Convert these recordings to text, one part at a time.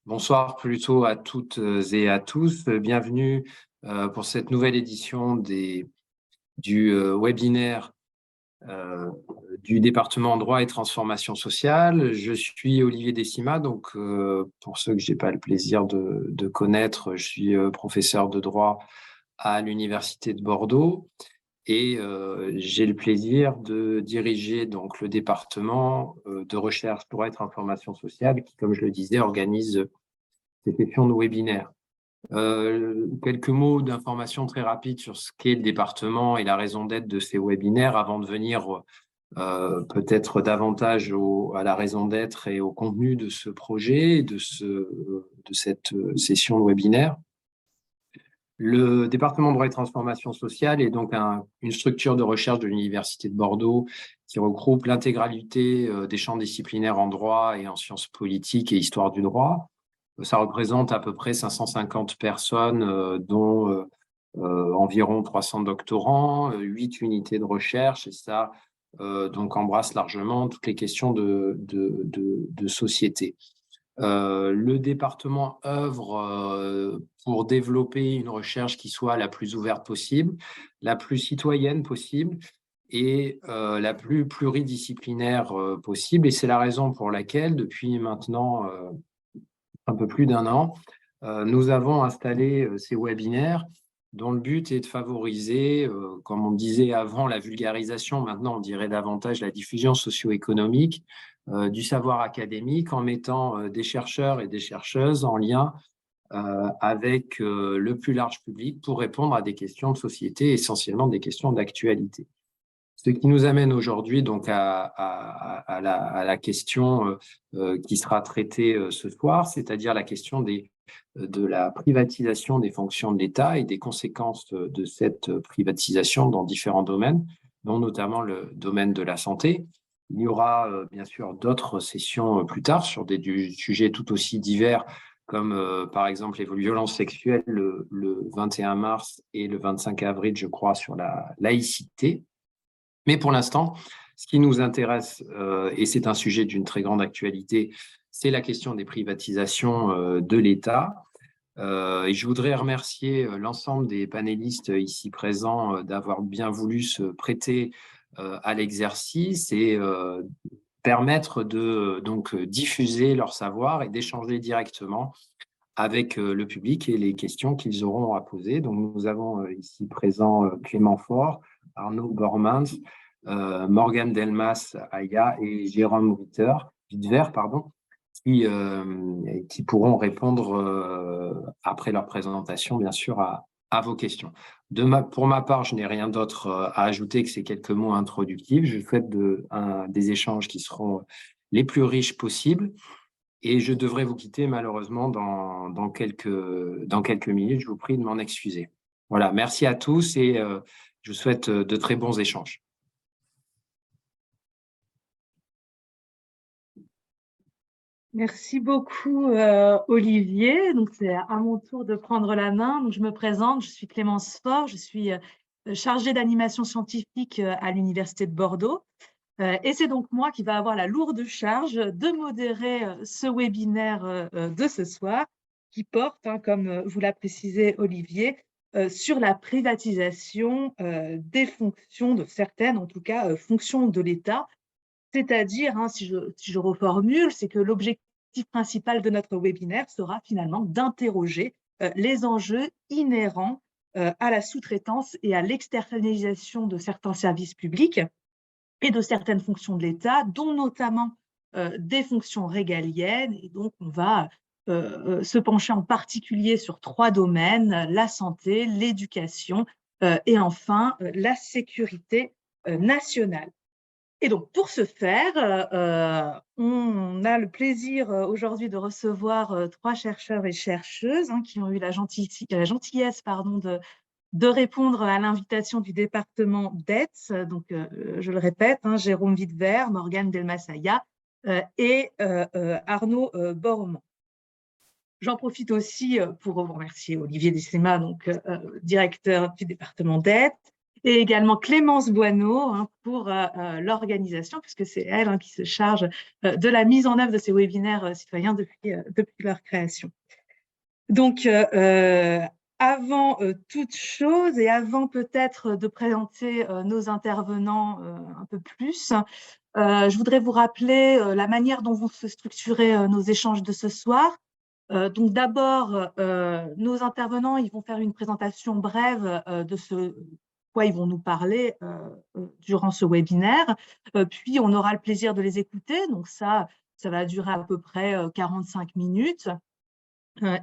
Bonsoir plutôt à toutes et à tous. Bienvenue pour cette nouvelle édition du webinaire euh, du département droit et transformation sociale. Je suis Olivier Décima, donc pour ceux que je n'ai pas le plaisir de connaître, je suis professeur de droit à l'Université de Bordeaux et j'ai le plaisir de diriger donc le département de recherche droit et transformation sociale qui, comme je le disais, organise ces sessions de webinaire. Quelques mots d'information très rapide sur ce qu'est le département et la raison d'être de ces webinaires avant de venir peut-être davantage à la raison d'être et au contenu de ce projet, de cette session de webinaire. Le département de droit et transformation sociale est donc une structure de recherche de l'Université de Bordeaux qui regroupe l'intégralité des champs disciplinaires en droit et en sciences politiques et histoire du droit. Ça représente à peu près 550 personnes, dont environ 300 doctorants, 8 unités de recherche, et ça donc embrasse largement toutes les questions de société. Le département œuvre pour développer une recherche qui soit la plus ouverte possible, la plus citoyenne possible et la plus pluridisciplinaire possible. Et c'est la raison pour laquelle, depuis maintenant un peu plus d'un an, nous avons installé ces webinaires dont le but est de favoriser, comme on disait avant, la vulgarisation, maintenant on dirait davantage la diffusion socio-économique du savoir académique en mettant des chercheurs et des chercheuses en lien avec le plus large public pour répondre à des questions de société, essentiellement des questions d'actualité. Ce qui nous amène aujourd'hui donc à la question qui sera traitée ce soir, c'est-à-dire la question de la privatisation des fonctions de l'État et des conséquences de cette privatisation dans différents domaines, dont notamment le domaine de la santé. Il y aura bien sûr d'autres sessions plus tard sur des sujets tout aussi divers, comme par exemple les violences sexuelles le 21 mars et le 25 avril, je crois, sur la laïcité. Mais pour l'instant, ce qui nous intéresse, et c'est un sujet d'une très grande actualité, c'est la question des privatisations de l'État. Et je voudrais remercier l'ensemble des panélistes ici présents d'avoir bien voulu se prêter à l'exercice et permettre de donc diffuser leur savoir et d'échanger directement avec le public et les questions qu'ils auront à poser. Donc nous avons ici présent Clément Faure, Arnaud Bormans, Morgane Delmas-Aya et Jérôme Wittwer, qui pourront répondre après leur présentation, bien sûr, à vos questions. Pour ma part, je n'ai rien d'autre à ajouter que ces quelques mots introductifs. Je souhaite des échanges qui seront les plus riches possibles. Et je devrais vous quitter malheureusement dans quelques minutes. Je vous prie de m'en excuser. Voilà, merci à tous et je vous souhaite de très bons échanges. Merci beaucoup, Olivier. Donc, c'est à mon tour de prendre la main. Donc, je me présente, je suis Clémence Faure, je suis chargée d'animation scientifique à l'Université de Bordeaux. Et c'est donc moi qui va avoir la lourde charge de modérer ce webinaire de ce soir, qui porte, comme vous l'a précisé Olivier, sur la privatisation des fonctions, de certaines en tout cas, fonctions de l'État. C'est-à-dire, si je reformule, c'est que l'objectif principal de notre webinaire sera finalement d'interroger les enjeux inhérents à la sous-traitance et à l'externalisation de certains services publics et de certaines fonctions de l'État, dont notamment des fonctions régaliennes. Et donc, on va se pencher en particulier sur 3 domaines, la santé, l'éducation et enfin la sécurité nationale. Et donc, pour ce faire, on a le plaisir aujourd'hui de recevoir 3 chercheurs et chercheuses qui ont eu la gentillesse de répondre à l'invitation du département d'ETS. Donc, je le répète, Jérôme Wittwer, Morgane Delmas-Aya et Arnaud Bormans. J'en profite aussi pour remercier Olivier Décima, donc directeur du département d'ETS, et également Clémence Boineau pour l'organisation, puisque c'est elle qui se charge de la mise en œuvre de ces webinaires citoyens depuis leur création. Donc, avant toute chose et avant peut-être de présenter nos intervenants un peu plus, je voudrais vous rappeler la manière dont vont se structurer nos échanges de ce soir. Donc d'abord, nos intervenants ils vont faire une présentation brève de ce quoi ils vont nous parler durant ce webinaire. Puis on aura le plaisir de les écouter. Donc ça va durer à peu près 45 minutes.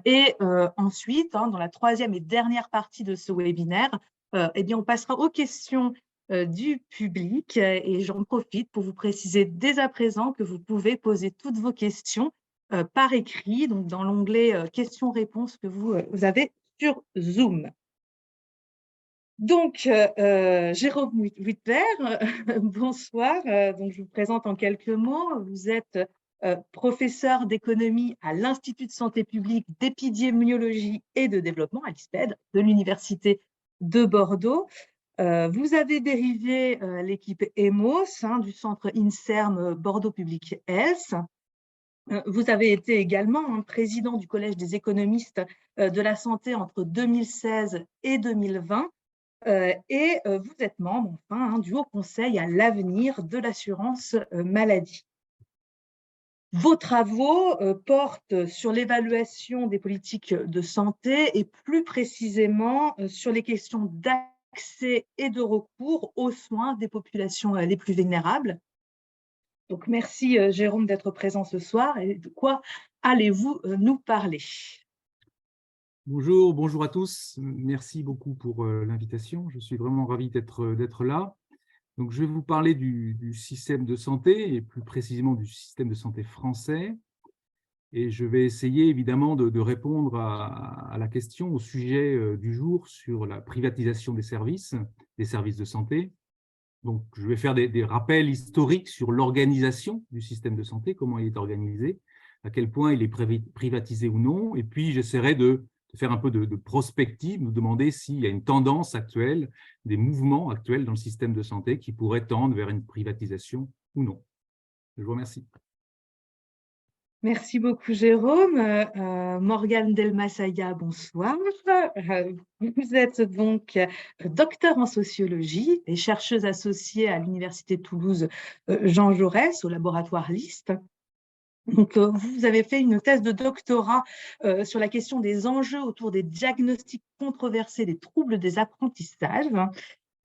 Et ensuite, dans la troisième et dernière partie de ce webinaire, eh bien, on passera aux questions du public et j'en profite pour vous préciser dès à présent que vous pouvez poser toutes vos questions par écrit, donc dans l'onglet questions-réponses que vous avez sur Zoom. Donc, Jérôme Wittler, bonsoir. Donc, je vous présente en quelques mots. Vous êtes professeur d'économie à l'Institut de santé publique, d'épidémiologie et de développement, à l'ISPED, de l'Université de Bordeaux. Vous avez dérivé l'équipe EMOS du centre INSERM Bordeaux Public Health. Vous avez été également président du Collège des économistes de la santé entre 2016 et 2020. Et vous êtes membre enfin du Haut Conseil à l'avenir de l'assurance maladie. Vos travaux portent sur l'évaluation des politiques de santé et plus précisément sur les questions d'accès et de recours aux soins des populations les plus vulnérables. Donc merci Jérôme d'être présent ce soir. Et de quoi allez-vous nous parler ? Bonjour à tous. Merci beaucoup pour l'invitation. Je suis vraiment ravi d'être là. Donc, je vais vous parler du système de santé et plus précisément du système de santé français. Et je vais essayer évidemment de répondre à la question, au sujet du jour sur la privatisation des services de santé. Donc, je vais faire des rappels historiques sur l'organisation du système de santé, comment il est organisé, à quel point il est privatisé ou non. Et puis, j'essaierai de faire un peu de prospective, nous demander s'il y a une tendance actuelle, des mouvements actuels dans le système de santé qui pourraient tendre vers une privatisation ou non. Je vous remercie. Merci beaucoup, Jérôme. Morgane Delmassaïa, bonsoir. Vous êtes donc docteur en sociologie et chercheuse associée à l'Université de Toulouse Jean Jaurès au laboratoire LIST. Donc, vous avez fait une thèse de doctorat sur la question des enjeux autour des diagnostics controversés des troubles des apprentissages.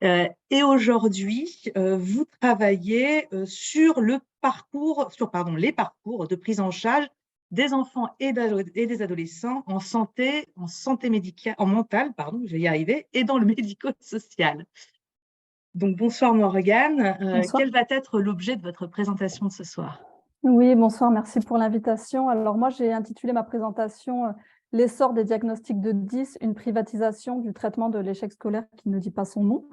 Et aujourd'hui, vous travaillez sur les parcours de prise en charge des enfants et des adolescents en santé médicale, en mentale, je vais y arriver, et dans le médico-social. Donc, bonsoir Morgane. Bonsoir. Quel va être l'objet de votre présentation de ce soir ? Oui, bonsoir, merci pour l'invitation. Alors moi, j'ai intitulé ma présentation « L'essor des diagnostics de 10, une privatisation du traitement de l'échec scolaire qui ne dit pas son nom ».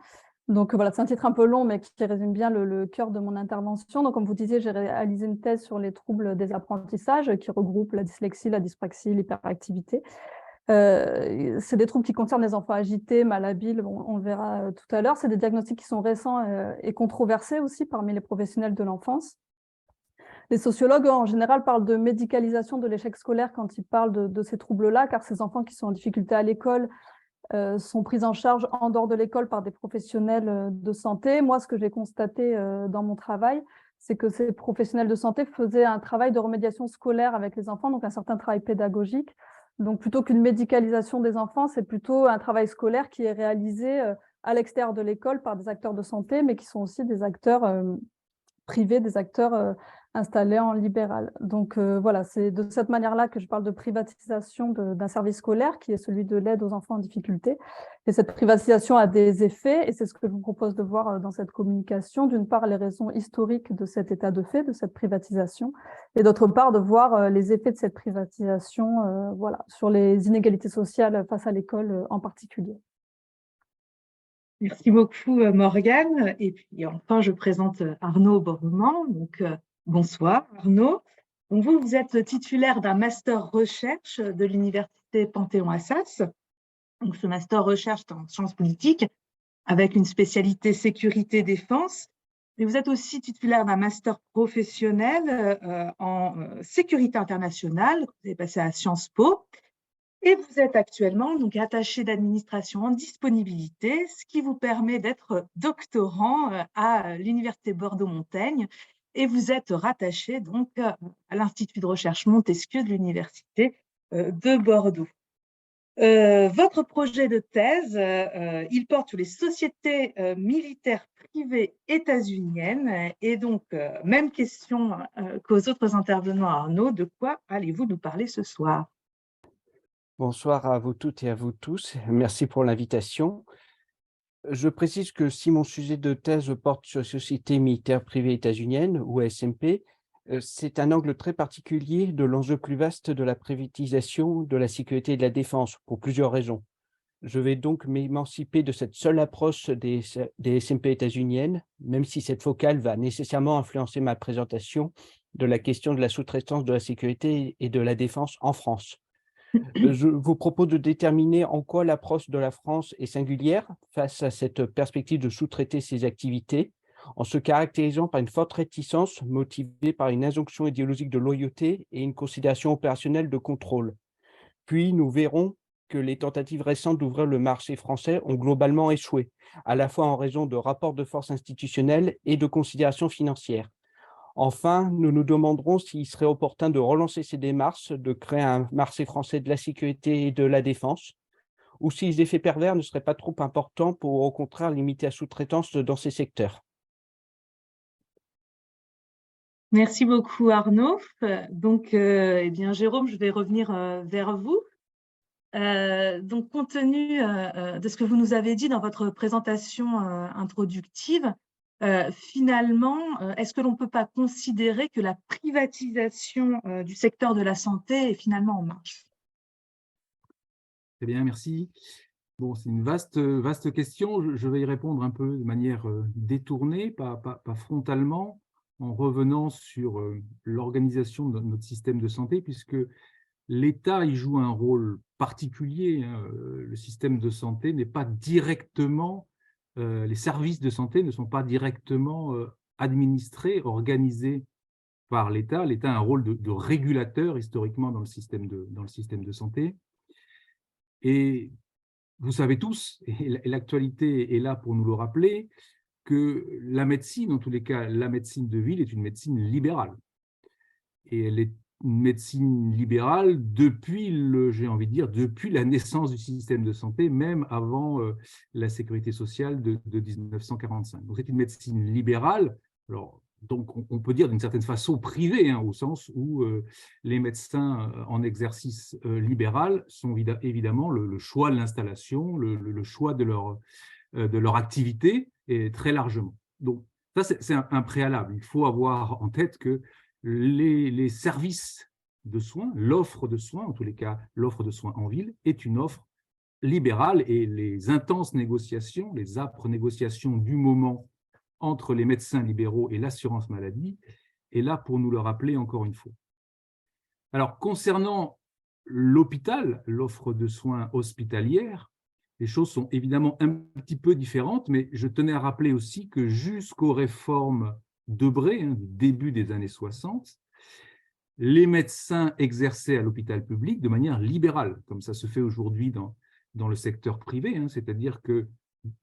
Donc voilà, c'est un titre un peu long, mais qui résume bien le cœur de mon intervention. Donc comme vous disiez, j'ai réalisé une thèse sur les troubles des apprentissages qui regroupent la dyslexie, la dyspraxie, l'hyperactivité. C'est des troubles qui concernent les enfants agités, malhabiles, on le verra tout à l'heure. C'est des diagnostics qui sont récents et controversés aussi parmi les professionnels de l'enfance. Les sociologues, en général, parlent de médicalisation de l'échec scolaire quand ils parlent de ces troubles-là, car ces enfants qui sont en difficulté à l'école sont pris en charge en dehors de l'école par des professionnels de santé. Moi, ce que j'ai constaté dans mon travail, c'est que ces professionnels de santé faisaient un travail de remédiation scolaire avec les enfants, donc un certain travail pédagogique. Donc, plutôt qu'une médicalisation des enfants, c'est plutôt un travail scolaire qui est réalisé à l'extérieur de l'école par des acteurs de santé, mais qui sont aussi des acteurs privés, des acteurs installés en libéral. Donc voilà, c'est de cette manière-là que je parle de privatisation d'un service scolaire qui est celui de l'aide aux enfants en difficulté. Et cette privatisation a des effets, et c'est ce que je vous propose de voir dans cette communication. D'une part, les raisons historiques de cet état de fait, de cette privatisation, et d'autre part, de voir les effets de cette privatisation voilà, sur les inégalités sociales face à l'école en particulier. Merci beaucoup, Morgane. Et puis, enfin, je présente Arnaud Borremand. Donc, bonsoir, Arnaud. Donc, vous êtes titulaire d'un master recherche de l'Université Panthéon-Assas. Donc, ce master recherche en sciences politiques avec une spécialité sécurité-défense. Et vous êtes aussi titulaire d'un master professionnel en sécurité internationale, que vous avez passé à Sciences Po. Et vous êtes actuellement donc attaché d'administration en disponibilité, ce qui vous permet d'être doctorant à l'Université Bordeaux-Montaigne. Et vous êtes rattaché donc à l'Institut de recherche Montesquieu de l'Université de Bordeaux. Votre projet de thèse, il porte sur les sociétés militaires privées états-uniennes. Et donc, même question qu'aux autres intervenants, Arnaud, de quoi allez-vous nous parler ce soir? Bonsoir à vous toutes et à vous tous. Merci pour l'invitation. Je précise que si mon sujet de thèse porte sur les sociétés militaires privées états-uniennes, ou SMP, c'est un angle très particulier de l'enjeu plus vaste de la privatisation de la sécurité et de la défense, pour plusieurs raisons. Je vais donc m'émanciper de cette seule approche des SMP états-uniennes, même si cette focale va nécessairement influencer ma présentation de la question de la sous-traitance de la sécurité et de la défense en France. Je vous propose de déterminer en quoi l'approche de la France est singulière face à cette perspective de sous-traiter ses activités, en se caractérisant par une forte réticence motivée par une injonction idéologique de loyauté et une considération opérationnelle de contrôle. Puis nous verrons que les tentatives récentes d'ouvrir le marché français ont globalement échoué, à la fois en raison de rapports de force institutionnels et de considérations financières. Enfin, nous nous demanderons s'il serait opportun de relancer ces démarches, de créer un marché français de la sécurité et de la défense, ou si les effets pervers ne seraient pas trop importants pour, au contraire, limiter la sous-traitance dans ces secteurs. Merci beaucoup, Arnaud. Donc, eh bien, Jérôme, je vais revenir vers vous. Donc, compte tenu de ce que vous nous avez dit dans votre présentation introductive, finalement, est-ce que l'on ne peut pas considérer que la privatisation du secteur de la santé est finalement en marche? Très bien, merci. Bon, c'est une vaste question. Je vais y répondre un peu de manière détournée, pas frontalement, en revenant sur l'organisation de notre système de santé, puisque l'État y joue un rôle particulier. Le système de santé n'est pas directement, les services de santé ne sont pas directement administrés, organisés par l'État. L'État a un rôle de régulateur historiquement dans le système de santé. Et vous savez tous, et l'actualité est là pour nous le rappeler, que la médecine, en tous les cas la médecine de ville, est une médecine libérale. Et elle est une médecine libérale depuis, j'ai envie de dire, depuis la naissance du système de santé, même avant la sécurité sociale de 1945. Donc c'est une médecine libérale. Alors, donc on peut dire d'une certaine façon privée, hein, au sens où les médecins en exercice libéral sont évidemment le choix de l'installation, le choix de leur activité, et très largement. Donc ça, c'est un préalable. Il faut avoir en tête que les services de soins, l'offre de soins, en tous les cas l'offre de soins en ville, est une offre libérale, et les intenses négociations, les âpres négociations du moment entre les médecins libéraux et l'assurance maladie est là pour nous le rappeler encore une fois. Alors, concernant l'hôpital, l'offre de soins hospitalière, les choses sont évidemment un petit peu différentes, mais je tenais à rappeler aussi que jusqu'aux réformes Debré, du début des années 60, les médecins exerçaient à l'hôpital public de manière libérale, comme ça se fait aujourd'hui dans le secteur privé, c'est-à-dire que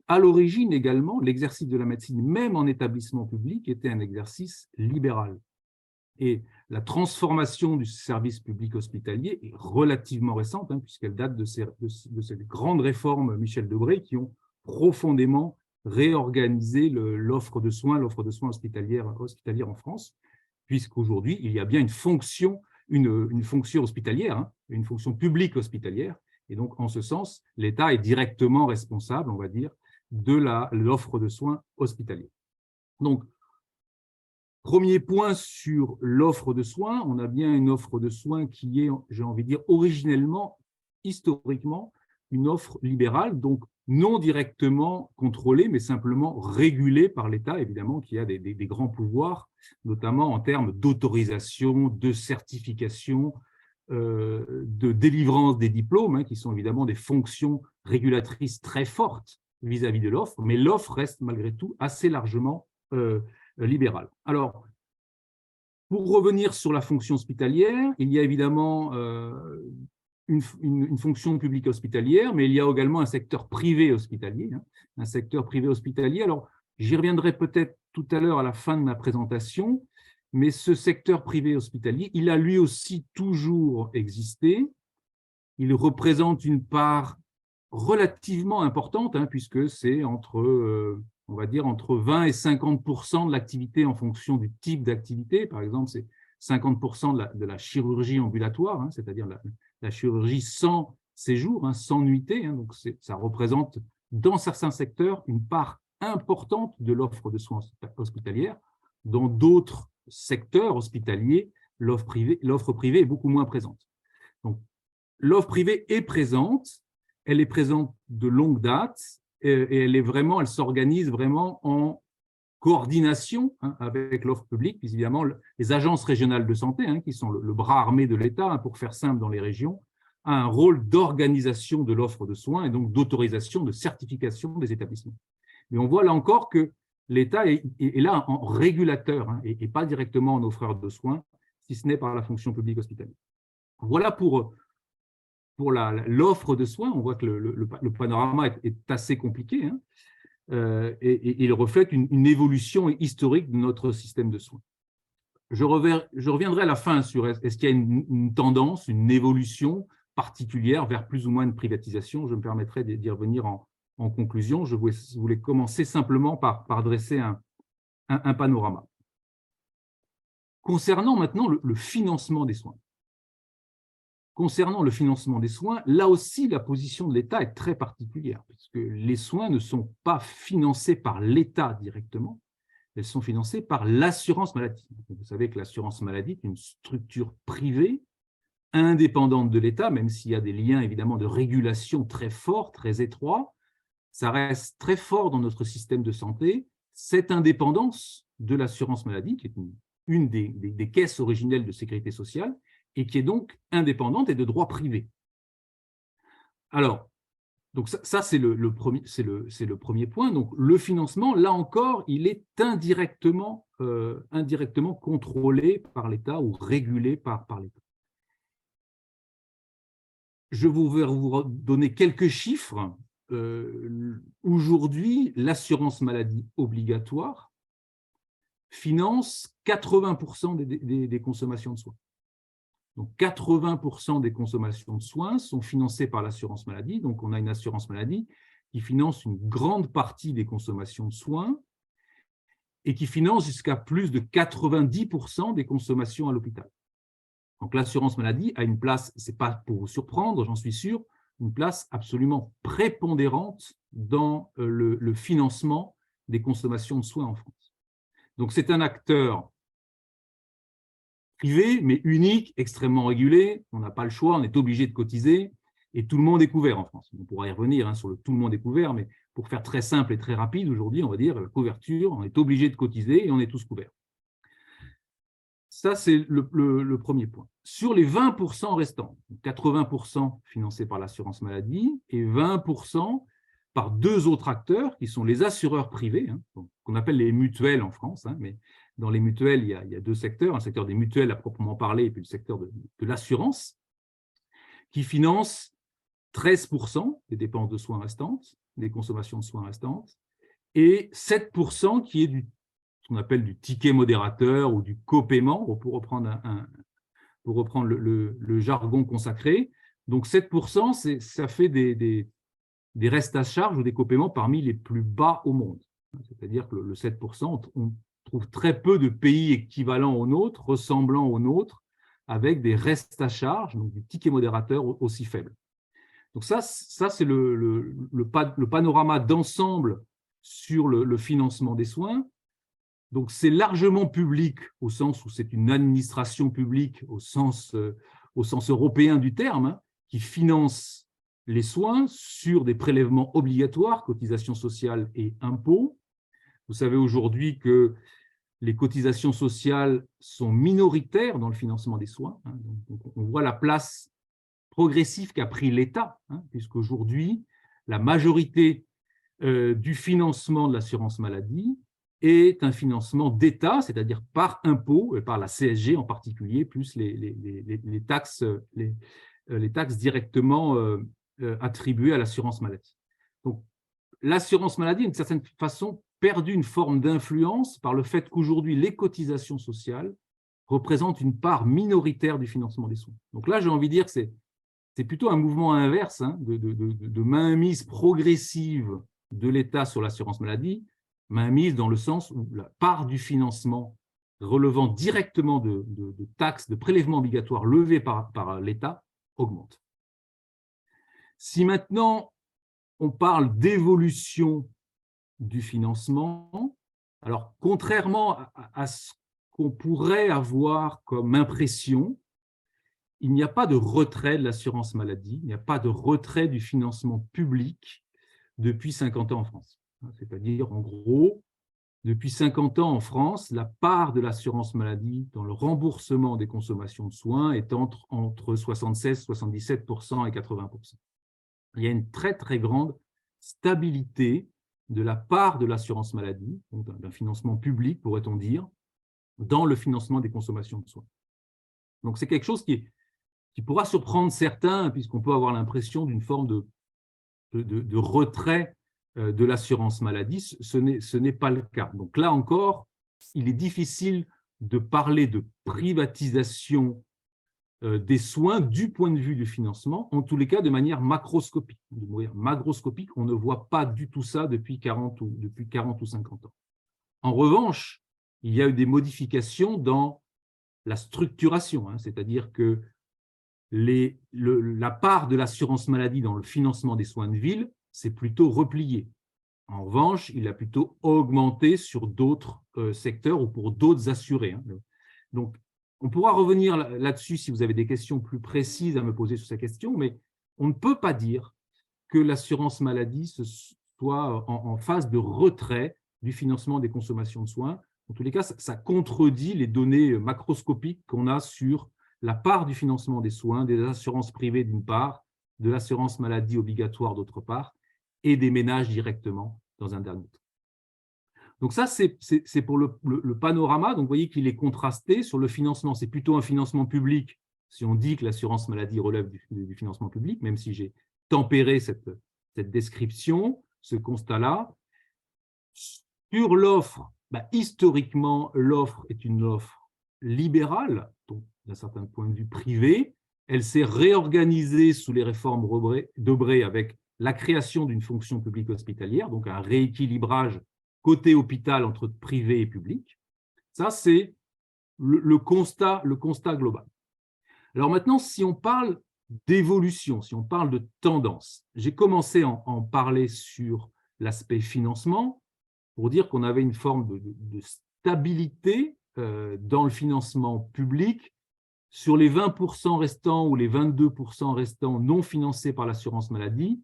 à l'origine également, l'exercice de la médecine, même en établissement public, était un exercice libéral. Et la transformation du service public hospitalier est relativement récente, puisqu'elle date de ces grandes réformes Michel Debré qui ont profondément réorganisé l'offre de soins hospitalière en France, puisqu'aujourd'hui, il y a bien une fonction hospitalière, une fonction publique hospitalière. Et donc, en ce sens, l'État est directement responsable, on va dire, de l'offre de soins hospitalière. Donc, premier point sur l'offre de soins, on a bien une offre de soins qui est, j'ai envie de dire, originellement, historiquement, une offre libérale, donc non directement contrôlée, mais simplement régulée par l'État, évidemment, qui a des grands pouvoirs, notamment en termes d'autorisation, de certification, de délivrance des diplômes, qui sont évidemment des fonctions régulatrices très fortes vis-à-vis de l'offre, mais l'offre reste malgré tout assez largement libérale. Alors, pour revenir sur la fonction hospitalière, il y a évidemment une fonction publique hospitalière, mais il y a également un secteur privé hospitalier. Un secteur privé hospitalier. Alors, j'y reviendrai peut-être tout à l'heure à la fin de ma présentation, mais ce secteur privé hospitalier, il a lui aussi toujours existé. Il représente une part relativement importante, puisque c'est entre, on va dire, entre 20 et 50% de l'activité en fonction du type d'activité. Par exemple, c'est 50% de la chirurgie ambulatoire, c'est-à-dire la chirurgie sans séjour, sans nuitée. Donc, ça représente, dans certains secteurs, une part importante de l'offre de soins hospitalière. Dans d'autres secteurs hospitaliers, l'offre privée est beaucoup moins présente. Donc, l'offre privée est présente, elle est présente de longue date et elle s'organise vraiment en coordination avec l'offre publique, puis évidemment les agences régionales de santé, qui sont le bras armé de l'État, pour faire simple dans les régions, a un rôle d'organisation de l'offre de soins et donc d'autorisation, de certification des établissements. Mais on voit là encore que l'État est là en régulateur et pas directement en offreur de soins, si ce n'est par la fonction publique hospitalière. Voilà pour l'offre de soins. On voit que le panorama est assez compliqué et il reflète une évolution historique de notre système de soins. Je reviendrai à la fin sur est-ce qu'il y a une tendance, une évolution particulière vers plus ou moins de privatisation. Je me permettrai d'y revenir en conclusion. Je voulais commencer simplement par dresser un panorama. Concernant maintenant le financement des soins. Concernant le financement des soins, là aussi, la position de l'État est très particulière, puisque les soins ne sont pas financés par l'État directement, elles sont financées par l'assurance maladie. Vous savez que l'assurance maladie est une structure privée, indépendante de l'État, même s'il y a des liens évidemment de régulation très forts, très étroits. Ça reste très fort dans notre système de santé, cette indépendance de l'assurance maladie, qui est une des caisses originelles de sécurité sociale, et qui est donc indépendante et de droit privé. Alors, donc ça c'est le premier point. Donc, le financement, là encore, il est indirectement contrôlé par l'État ou régulé par l'État. Je vais vous donner quelques chiffres. Aujourd'hui, l'assurance maladie obligatoire finance 80% des consommations de soins. Donc, 80% des consommations de soins sont financées par l'assurance maladie. Donc, on a une assurance maladie qui finance une grande partie des consommations de soins et qui finance jusqu'à plus de 90% des consommations à l'hôpital. Donc, l'assurance maladie a une place, ce n'est pas pour vous surprendre, j'en suis sûr, une place absolument prépondérante dans le financement des consommations de soins en France. Donc, c'est un acteur privé, mais unique, extrêmement régulé. On n'a pas le choix, on est obligé de cotiser et tout le monde est couvert en France. On pourra y revenir sur le tout le monde est couvert, mais pour faire très simple et très rapide, aujourd'hui, on va dire la couverture, on est obligé de cotiser et on est tous couverts. Ça, c'est le premier point. Sur les 20% restants, 80% financés par l'assurance maladie et 20% par deux autres acteurs qui sont les assureurs privés, qu'on appelle les mutuelles en France, mais dans les mutuelles, il y a deux secteurs, un secteur des mutuelles à proprement parler et puis le secteur de l'assurance, qui financent 13% des dépenses de soins restantes, des consommations de soins restantes, et 7% qui est ce qu'on appelle du ticket modérateur ou du copaiement, pour reprendre le jargon consacré. Donc 7%, ça fait des restes à charge ou des copaiements parmi les plus bas au monde. C'est-à-dire que le 7%, on trouve très peu de pays équivalents aux nôtres, ressemblant aux nôtres, avec des restes à charge, donc des tickets modérateurs aussi faibles. Donc ça c'est le panorama d'ensemble sur le financement des soins. Donc c'est largement public au sens où c'est une administration publique au sens européen du terme, qui finance les soins sur des prélèvements obligatoires, cotisations sociales et impôts. Vous savez aujourd'hui que les cotisations sociales sont minoritaires dans le financement des soins. Donc on voit la place progressive qu'a pris l'État, puisqu'aujourd'hui, la majorité du financement de l'assurance maladie est un financement d'État, c'est-à-dire par impôt, et par la CSG en particulier, plus les taxes directement attribuées à l'assurance maladie. Donc, l'assurance maladie, d'une certaine façon, perdu une forme d'influence par le fait qu'aujourd'hui, les cotisations sociales représentent une part minoritaire du financement des soins. Donc là, j'ai envie de dire que c'est plutôt un mouvement inverse, hein, de mainmise progressive de l'État sur l'assurance maladie, mainmise dans le sens où la part du financement relevant directement de taxes, de prélèvements obligatoires levés par l'État augmente. Si maintenant on parle d'évolution du financement, alors contrairement à ce qu'on pourrait avoir comme impression, il n'y a pas de retrait de l'assurance maladie, il n'y a pas de retrait du financement public depuis 50 ans en France. C'est-à-dire, en gros, depuis 50 ans en France, la part de l'assurance maladie dans le remboursement des consommations de soins est entre 76, 77% et 80%. Il y a une très, très grande stabilité de la part de l'assurance maladie, d'un financement public, pourrait-on dire, dans le financement des consommations de soins. Donc, c'est quelque chose qui pourra surprendre certains, puisqu'on peut avoir l'impression d'une forme de retrait de l'assurance maladie. Ce n'est pas le cas. Donc là encore, il est difficile de parler de privatisation des soins du point de vue du financement, en tous les cas de manière macroscopique. Macroscopique, on ne voit pas du tout ça depuis 40 ou 50 ans. En revanche, il y a eu des modifications dans la structuration, hein, c'est-à-dire que la part de l'assurance maladie dans le financement des soins de ville s'est plutôt repliée. En revanche, il a plutôt augmenté sur d'autres secteurs ou pour d'autres assurés. Hein. Donc, on pourra revenir là-dessus si vous avez des questions plus précises à me poser sur ces questions, mais on ne peut pas dire que l'assurance maladie soit en phase de retrait du financement des consommations de soins. En tous les cas, ça contredit les données macroscopiques qu'on a sur la part du financement des soins, des assurances privées d'une part, de l'assurance maladie obligatoire d'autre part, et des ménages directement dans un dernier temps. Donc ça, c'est pour le panorama. Donc vous voyez qu'il est contrasté sur le financement. C'est plutôt un financement public, si on dit que l'assurance maladie relève du financement public, même si j'ai tempéré cette description, ce constat-là. Sur l'offre, historiquement, l'offre est une offre libérale, donc d'un certain point de vue privé. Elle s'est réorganisée sous les réformes Debré avec la création d'une fonction publique hospitalière, donc un rééquilibrage côté hôpital entre privé et public. Ça, c'est le constat global. Alors maintenant, si on parle d'évolution, si on parle de tendance, j'ai commencé à en parler sur l'aspect financement pour dire qu'on avait une forme de stabilité dans le financement public sur les 20% restants ou les 22% restants non financés par l'assurance maladie.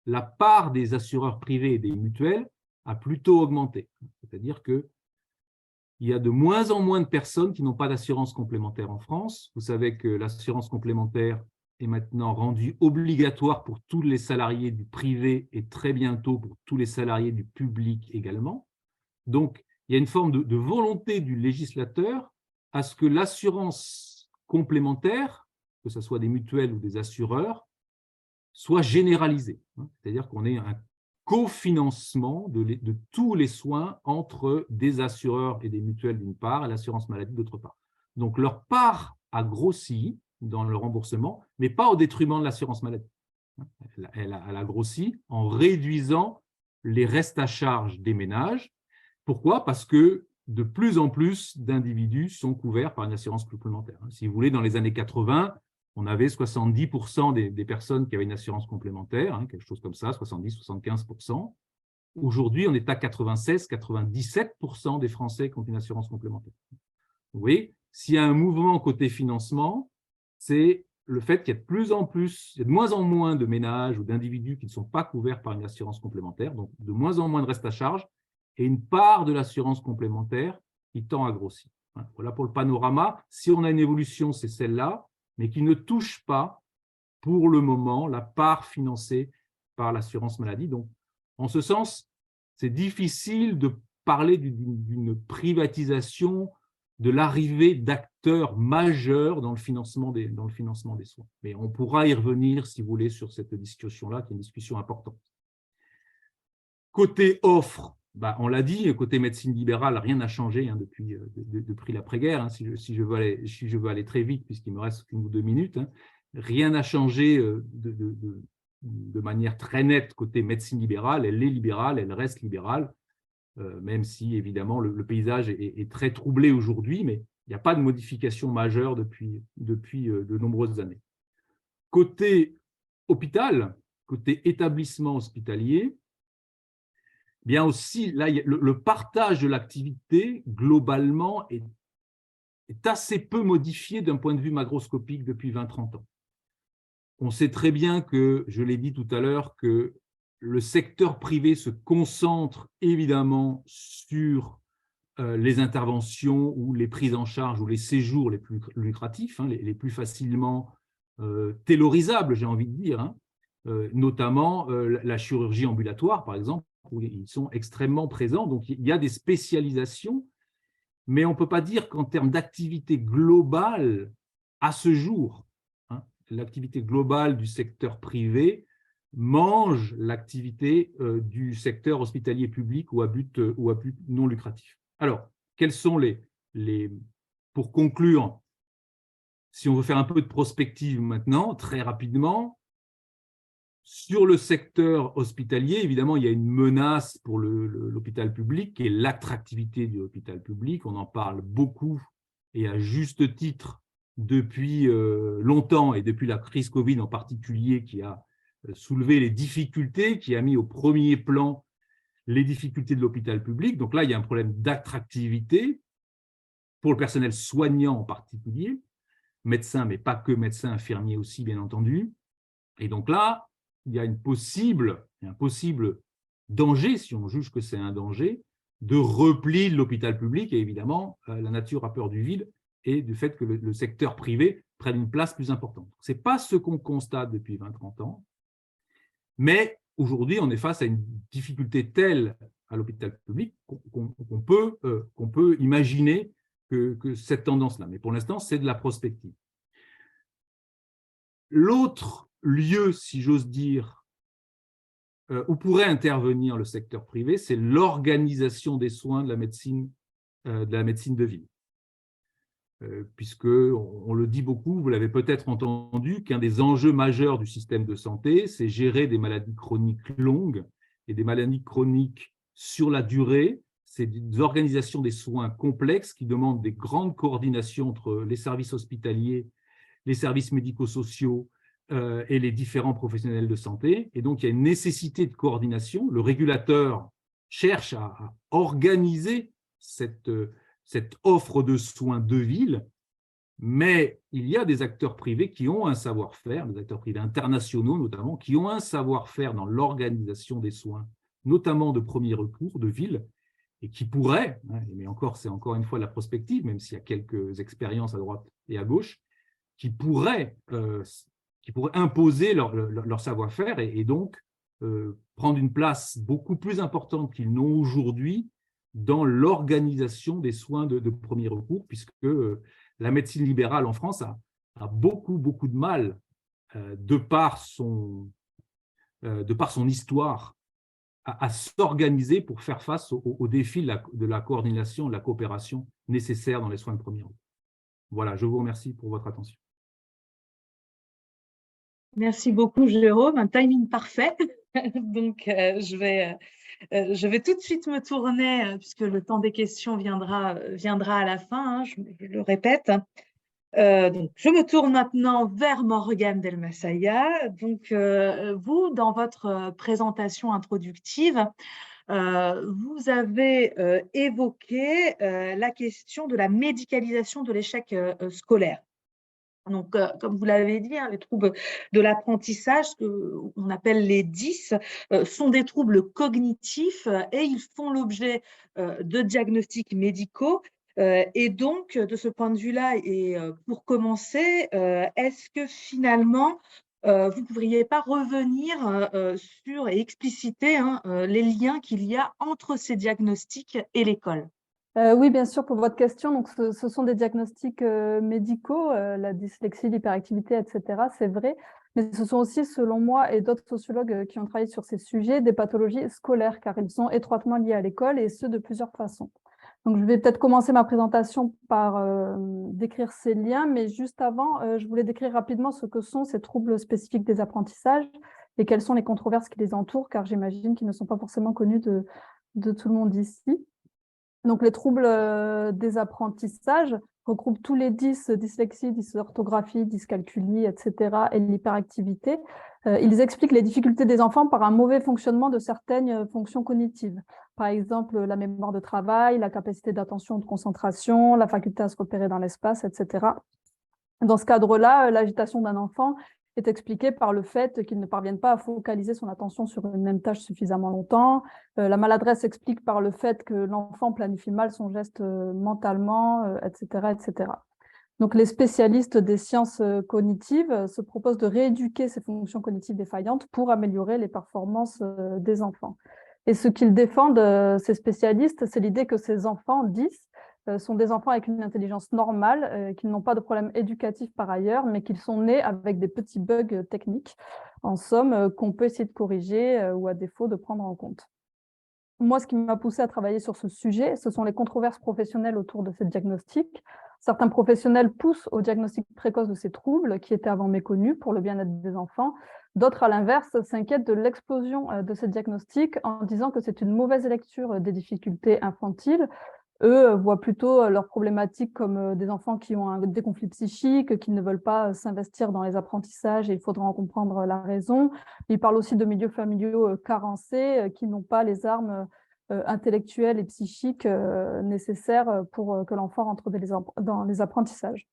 La part des assureurs privés et des mutuelles a plutôt augmenté. C'est-à-dire qu'il y a de moins en moins de personnes qui n'ont pas d'assurance complémentaire en France. Vous savez que l'assurance complémentaire est maintenant rendue obligatoire pour tous les salariés du privé et très bientôt pour tous les salariés du public également. Donc, il y a une forme de volonté du législateur à ce que l'assurance complémentaire, que ce soit des mutuelles ou des assureurs, soit généralisée. C'est-à-dire qu'on ait un cofinancement de tous les soins entre des assureurs et des mutuelles d'une part et l'assurance maladie d'autre part. Donc, leur part a grossi dans le remboursement, mais pas au détriment de l'assurance maladie. Elle a grossi en réduisant les restes à charge des ménages. Pourquoi? Parce que de plus en plus d'individus sont couverts par une assurance complémentaire. Si vous voulez, dans les années 80, on avait 70% des personnes qui avaient une assurance complémentaire, quelque chose comme ça, 70-75%. Aujourd'hui, on est à 96-97% des Français qui ont une assurance complémentaire. Vous voyez, s'il y a un mouvement côté financement, c'est le fait qu'il y a de moins en moins de ménages ou d'individus qui ne sont pas couverts par une assurance complémentaire, donc de moins en moins de reste à charge, et une part de l'assurance complémentaire qui tend à grossir. Voilà pour le panorama. Si on a une évolution, c'est celle-là, mais qui ne touche pas, pour le moment, la part financée par l'assurance maladie. Donc, En ce sens, c'est difficile de parler d'une privatisation, de l'arrivée d'acteurs majeurs dans le financement des soins. Mais on pourra y revenir, si vous voulez, sur cette discussion-là, qui est une discussion importante. Côté offre, on l'a dit, côté médecine libérale, rien n'a changé depuis l'après-guerre. Si je veux aller très vite, puisqu'il me reste qu'une ou 2 minutes, rien n'a changé de manière très nette côté médecine libérale. Elle est libérale, elle reste libérale, même si évidemment le paysage est très troublé aujourd'hui, mais il n'y a pas de modification majeure depuis de nombreuses années. Côté hôpital, côté établissement hospitalier, bien aussi, là, le partage de l'activité, globalement, est assez peu modifié d'un point de vue macroscopique depuis 20-30 ans. On sait très bien que, je l'ai dit tout à l'heure, que le secteur privé se concentre évidemment sur les interventions ou les prises en charge ou les séjours les plus lucratifs, les plus facilement taylorisables, j'ai envie de dire, notamment la chirurgie ambulatoire, par exemple, où ils sont extrêmement présents. Donc, il y a des spécialisations, mais on ne peut pas dire qu'en termes d'activité globale, à ce jour, l'activité globale du secteur privé mange l'activité du secteur hospitalier public ou à but non lucratif. Alors, quels sont pour conclure, si on veut faire un peu de prospective maintenant, très rapidement, sur le secteur hospitalier, évidemment, il y a une menace pour l'hôpital public, qui est l'attractivité du hôpital public. On en parle beaucoup et à juste titre depuis longtemps, et depuis la crise Covid en particulier, qui a soulevé les difficultés, qui a mis au premier plan les difficultés de l'hôpital public. Donc là, il y a un problème d'attractivité pour le personnel soignant en particulier, médecins, mais pas que médecins, infirmiers aussi, bien entendu. Et donc là, il y a un possible danger, si on juge que c'est un danger, de repli de l'hôpital public. Et évidemment, la nature a peur du vide et du fait que le secteur privé prenne une place plus importante. Ce n'est pas ce qu'on constate depuis 20-30 ans, mais aujourd'hui, on est face à une difficulté telle à l'hôpital public qu'on peut imaginer que cette tendance-là. Mais pour l'instant, c'est de la prospective. L'autre lieu, si j'ose dire, où pourrait intervenir le secteur privé, c'est l'organisation des soins de la médecine de ville. Puisque, on le dit beaucoup, vous l'avez peut-être entendu, qu'un des enjeux majeurs du système de santé, c'est gérer des maladies chroniques longues et des maladies chroniques sur la durée. C'est des organisations des soins complexes qui demandent des grandes coordinations entre les services hospitaliers, les services médico-sociaux et les différents professionnels de santé. Et donc, il y a une nécessité de coordination. Le régulateur cherche à organiser cette offre de soins de ville, mais il y a des acteurs privés qui ont un savoir-faire, des acteurs privés internationaux notamment, qui ont un savoir-faire dans l'organisation des soins, notamment de premier recours, de ville, et qui pourraient, mais c'est encore une fois la prospective, même s'il y a quelques expériences à droite et à gauche, qui pourraient imposer leur savoir-faire et donc prendre une place beaucoup plus importante qu'ils n'ont aujourd'hui dans l'organisation des soins de premier recours, puisque la médecine libérale en France a beaucoup de mal, de par son histoire, à s'organiser pour faire face aux défis de la coordination, de la coopération nécessaire dans les soins de premier recours. Voilà, je vous remercie pour votre attention. Merci beaucoup, Jérôme. Un timing parfait. Donc, je vais tout de suite me tourner, puisque le temps des questions viendra à la fin, je le répète. Donc, je me tourne maintenant vers Morgane Delmassaia. Donc, vous, dans votre présentation introductive, vous avez évoqué la question de la médicalisation de l'échec scolaire. Donc, comme vous l'avez dit, les troubles de l'apprentissage, ce qu'on appelle les 10, sont des troubles cognitifs et ils font l'objet de diagnostics médicaux. Et donc, de ce point de vue-là, et pour commencer, est-ce que finalement, vous ne pourriez pas revenir sur et expliciter les liens qu'il y a entre ces diagnostics et l'école? Oui, bien sûr, pour votre question. Donc, ce sont des diagnostics médicaux, la dyslexie, l'hyperactivité, etc. C'est vrai. Mais ce sont aussi, selon moi et d'autres sociologues qui ont travaillé sur ces sujets, des pathologies scolaires, car ils sont étroitement liés à l'école et ce, de plusieurs façons. Donc, je vais peut-être commencer ma présentation par décrire ces liens, mais juste avant, je voulais décrire rapidement ce que sont ces troubles spécifiques des apprentissages et quelles sont les controverses qui les entourent, car j'imagine qu'ils ne sont pas forcément connus de tout le monde ici. Donc, les troubles des apprentissages regroupent tous les 10, dyslexie, dysorthographie, dyscalculie, etc., et l'hyperactivité. Ils expliquent les difficultés des enfants par un mauvais fonctionnement de certaines fonctions cognitives. Par exemple, la mémoire de travail, la capacité d'attention, de concentration, la faculté à se repérer dans l'espace, etc. Dans ce cadre-là, l'agitation d'un enfant est expliquée par le fait qu'il ne parvienne pas à focaliser son attention sur une même tâche suffisamment longtemps. La maladresse s'explique par le fait que l'enfant planifie mal son geste mentalement, etc., etc. Donc, les spécialistes des sciences cognitives se proposent de rééduquer ces fonctions cognitives défaillantes pour améliorer les performances des enfants. Et ce qu'ils défendent, ces spécialistes, c'est l'idée que ces enfants 10 sont des enfants avec une intelligence normale, qu'ils n'ont pas de problème éducatif par ailleurs, mais qu'ils sont nés avec des petits bugs techniques, en somme, qu'on peut essayer de corriger ou à défaut de prendre en compte. Moi, ce qui m'a poussé à travailler sur ce sujet, ce sont les controverses professionnelles autour de ce diagnostic. Certains professionnels poussent au diagnostic précoce de ces troubles qui étaient avant méconnus pour le bien-être des enfants. D'autres, à l'inverse, s'inquiètent de l'explosion de ce diagnostic en disant que c'est une mauvaise lecture des difficultés infantiles. Eux voient plutôt leurs problématiques comme des enfants qui ont des conflits psychiques, qui ne veulent pas s'investir dans les apprentissages et il faudra en comprendre la raison. Ils parlent aussi de milieux familiaux carencés qui n'ont pas les armes intellectuelles et psychiques nécessaires pour que l'enfant rentre dans les apprentissages.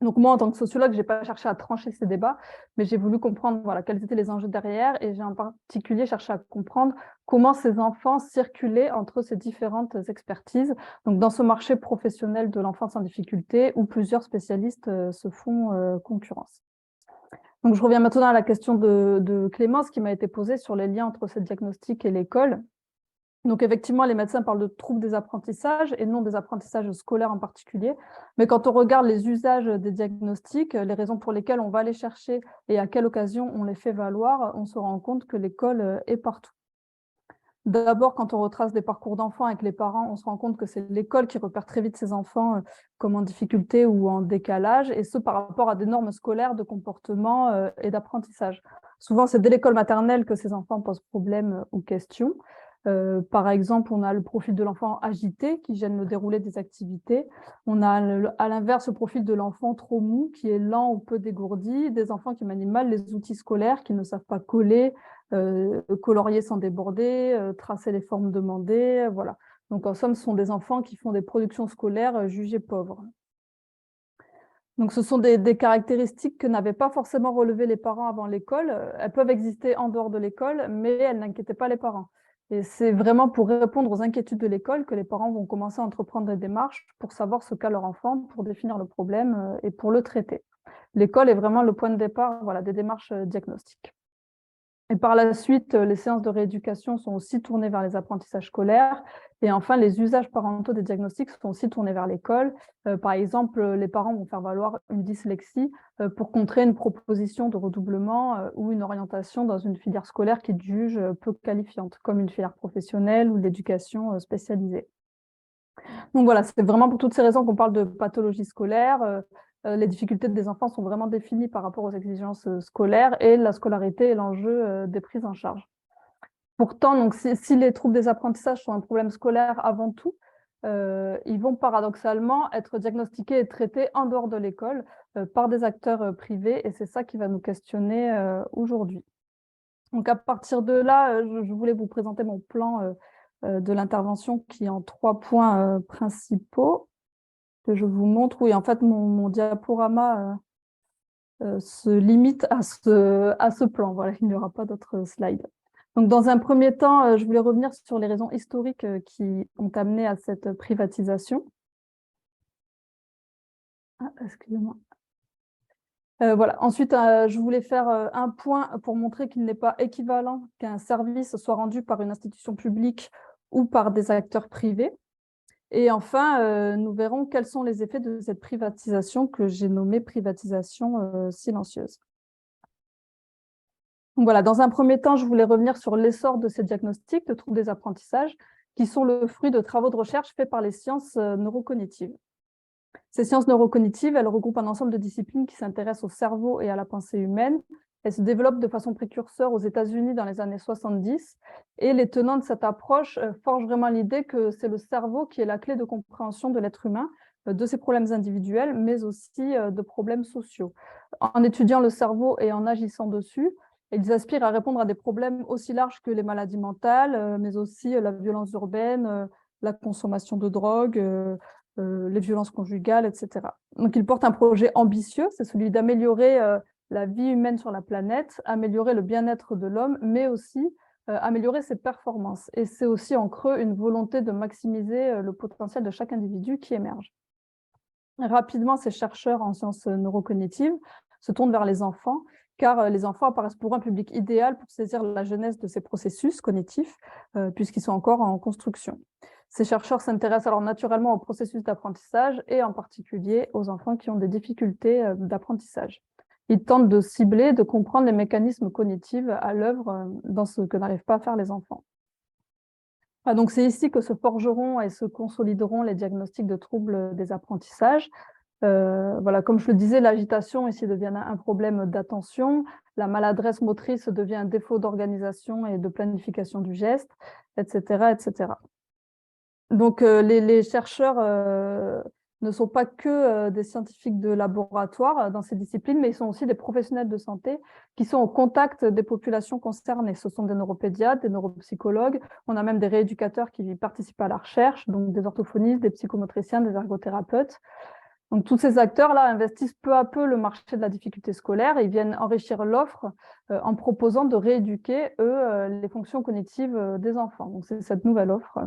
Donc moi, en tant que sociologue, je n'ai pas cherché à trancher ces débats, mais j'ai voulu comprendre quels étaient les enjeux derrière et j'ai en particulier cherché à comprendre comment ces enfants circulaient entre ces différentes expertises, donc dans ce marché professionnel de l'enfance en difficulté où plusieurs spécialistes se font concurrence. Donc je reviens maintenant à la question de Clémence qui m'a été posée sur les liens entre ce diagnostic et l'école. Donc effectivement, les médecins parlent de troubles des apprentissages et non des apprentissages scolaires en particulier. Mais quand on regarde les usages des diagnostics, les raisons pour lesquelles on va les chercher et à quelle occasion on les fait valoir, on se rend compte que l'école est partout. D'abord, quand on retrace des parcours d'enfants avec les parents, on se rend compte que c'est l'école qui repère très vite ces enfants comme en difficulté ou en décalage, et ce par rapport à des normes scolaires de comportement et d'apprentissage. Souvent, c'est dès l'école maternelle que ces enfants posent problème ou questions. Par exemple, on a le profil de l'enfant agité qui gêne le déroulé des activités. On a à l'inverse le profil de l'enfant trop mou qui est lent ou peu dégourdi, des enfants qui manient mal les outils scolaires, qui ne savent pas coller, colorier sans déborder, tracer les formes demandées, voilà. Donc en somme, ce sont des enfants qui font des productions scolaires jugées pauvres. Donc ce sont des caractéristiques que n'avaient pas forcément relevées les parents avant l'école. Elles peuvent exister en dehors de l'école, mais elles n'inquiétaient pas les parents. Et c'est vraiment pour répondre aux inquiétudes de l'école que les parents vont commencer à entreprendre des démarches pour savoir ce qu'a leur enfant, pour définir le problème et pour le traiter. L'école est vraiment le point de départ des démarches diagnostiques. Et par la suite, les séances de rééducation sont aussi tournées vers les apprentissages scolaires. Et enfin, les usages parentaux des diagnostics sont aussi tournés vers l'école. Par exemple, les parents vont faire valoir une dyslexie pour contrer une proposition de redoublement ou une orientation dans une filière scolaire qu'ils jugent peu qualifiante, comme une filière professionnelle ou l'éducation spécialisée. Donc voilà, c'est vraiment pour toutes ces raisons qu'on parle de pathologie scolaire. Les difficultés des enfants sont vraiment définies par rapport aux exigences scolaires et la scolarité est l'enjeu des prises en charge. Pourtant, donc, si les troubles des apprentissages sont un problème scolaire avant tout, ils vont paradoxalement être diagnostiqués et traités en dehors de l'école par des acteurs privés et c'est ça qui va nous questionner aujourd'hui. Donc à partir de là, je voulais vous présenter mon plan de l'intervention qui est en 3 points principaux que je vous montre. Oui, en fait, mon diaporama se limite à ce plan. Voilà, il n'y aura pas d'autres slides. Donc, dans un premier temps, je voulais revenir sur les raisons historiques qui ont amené à cette privatisation. Ah, excusez-moi. Voilà. Ensuite, je voulais faire un point pour montrer qu'il n'est pas équivalent qu'un service soit rendu par une institution publique ou par des acteurs privés. Et enfin, nous verrons quels sont les effets de cette privatisation que j'ai nommée privatisation silencieuse. Donc voilà, dans un premier temps, je voulais revenir sur l'essor de ces diagnostics de troubles des apprentissages qui sont le fruit de travaux de recherche faits par les sciences neurocognitives. Ces sciences neurocognitives, elles regroupent un ensemble de disciplines qui s'intéressent au cerveau et à la pensée humaine. Elles se développent de façon précurseur aux États-Unis dans les années 70 et les tenants de cette approche forgent vraiment l'idée que c'est le cerveau qui est la clé de compréhension de l'être humain, de ses problèmes individuels, mais aussi de problèmes sociaux. En étudiant le cerveau et en agissant dessus, ils aspirent à répondre à des problèmes aussi larges que les maladies mentales, mais aussi la violence urbaine, la consommation de drogue, les violences conjugales, etc. Donc, ils portent un projet ambitieux, c'est celui d'améliorer la vie humaine sur la planète, améliorer le bien-être de l'homme, mais aussi améliorer ses performances. Et c'est aussi en creux une volonté de maximiser le potentiel de chaque individu qui émerge. Rapidement, ces chercheurs en sciences neurocognitives se tournent vers les enfants, car les enfants apparaissent pour un public idéal pour saisir la genèse de ces processus cognitifs, puisqu'ils sont encore en construction. Ces chercheurs s'intéressent alors naturellement au processus d'apprentissage et en particulier aux enfants qui ont des difficultés d'apprentissage. Ils tentent de cibler, de comprendre les mécanismes cognitifs à l'œuvre dans ce que n'arrivent pas à faire les enfants. Donc c'est ici que se forgeront et se consolideront les diagnostics de troubles des apprentissages. Voilà, comme je le disais, l'agitation ici devient un problème d'attention, la maladresse motrice devient un défaut d'organisation et de planification du geste, etc., etc. Donc, les chercheurs ne sont pas que des scientifiques de laboratoire dans ces disciplines, mais ils sont aussi des professionnels de santé qui sont au contact des populations concernées. Ce sont des neuropédiatres, des neuropsychologues, on a même des rééducateurs qui participent à la recherche, donc des orthophonistes, des psychomotriciens, des ergothérapeutes. Donc, tous ces acteurs-là investissent peu à peu le marché de la difficulté scolaire et ils viennent enrichir l'offre en proposant de rééduquer, les fonctions cognitives des enfants. Donc, c'est cette nouvelle offre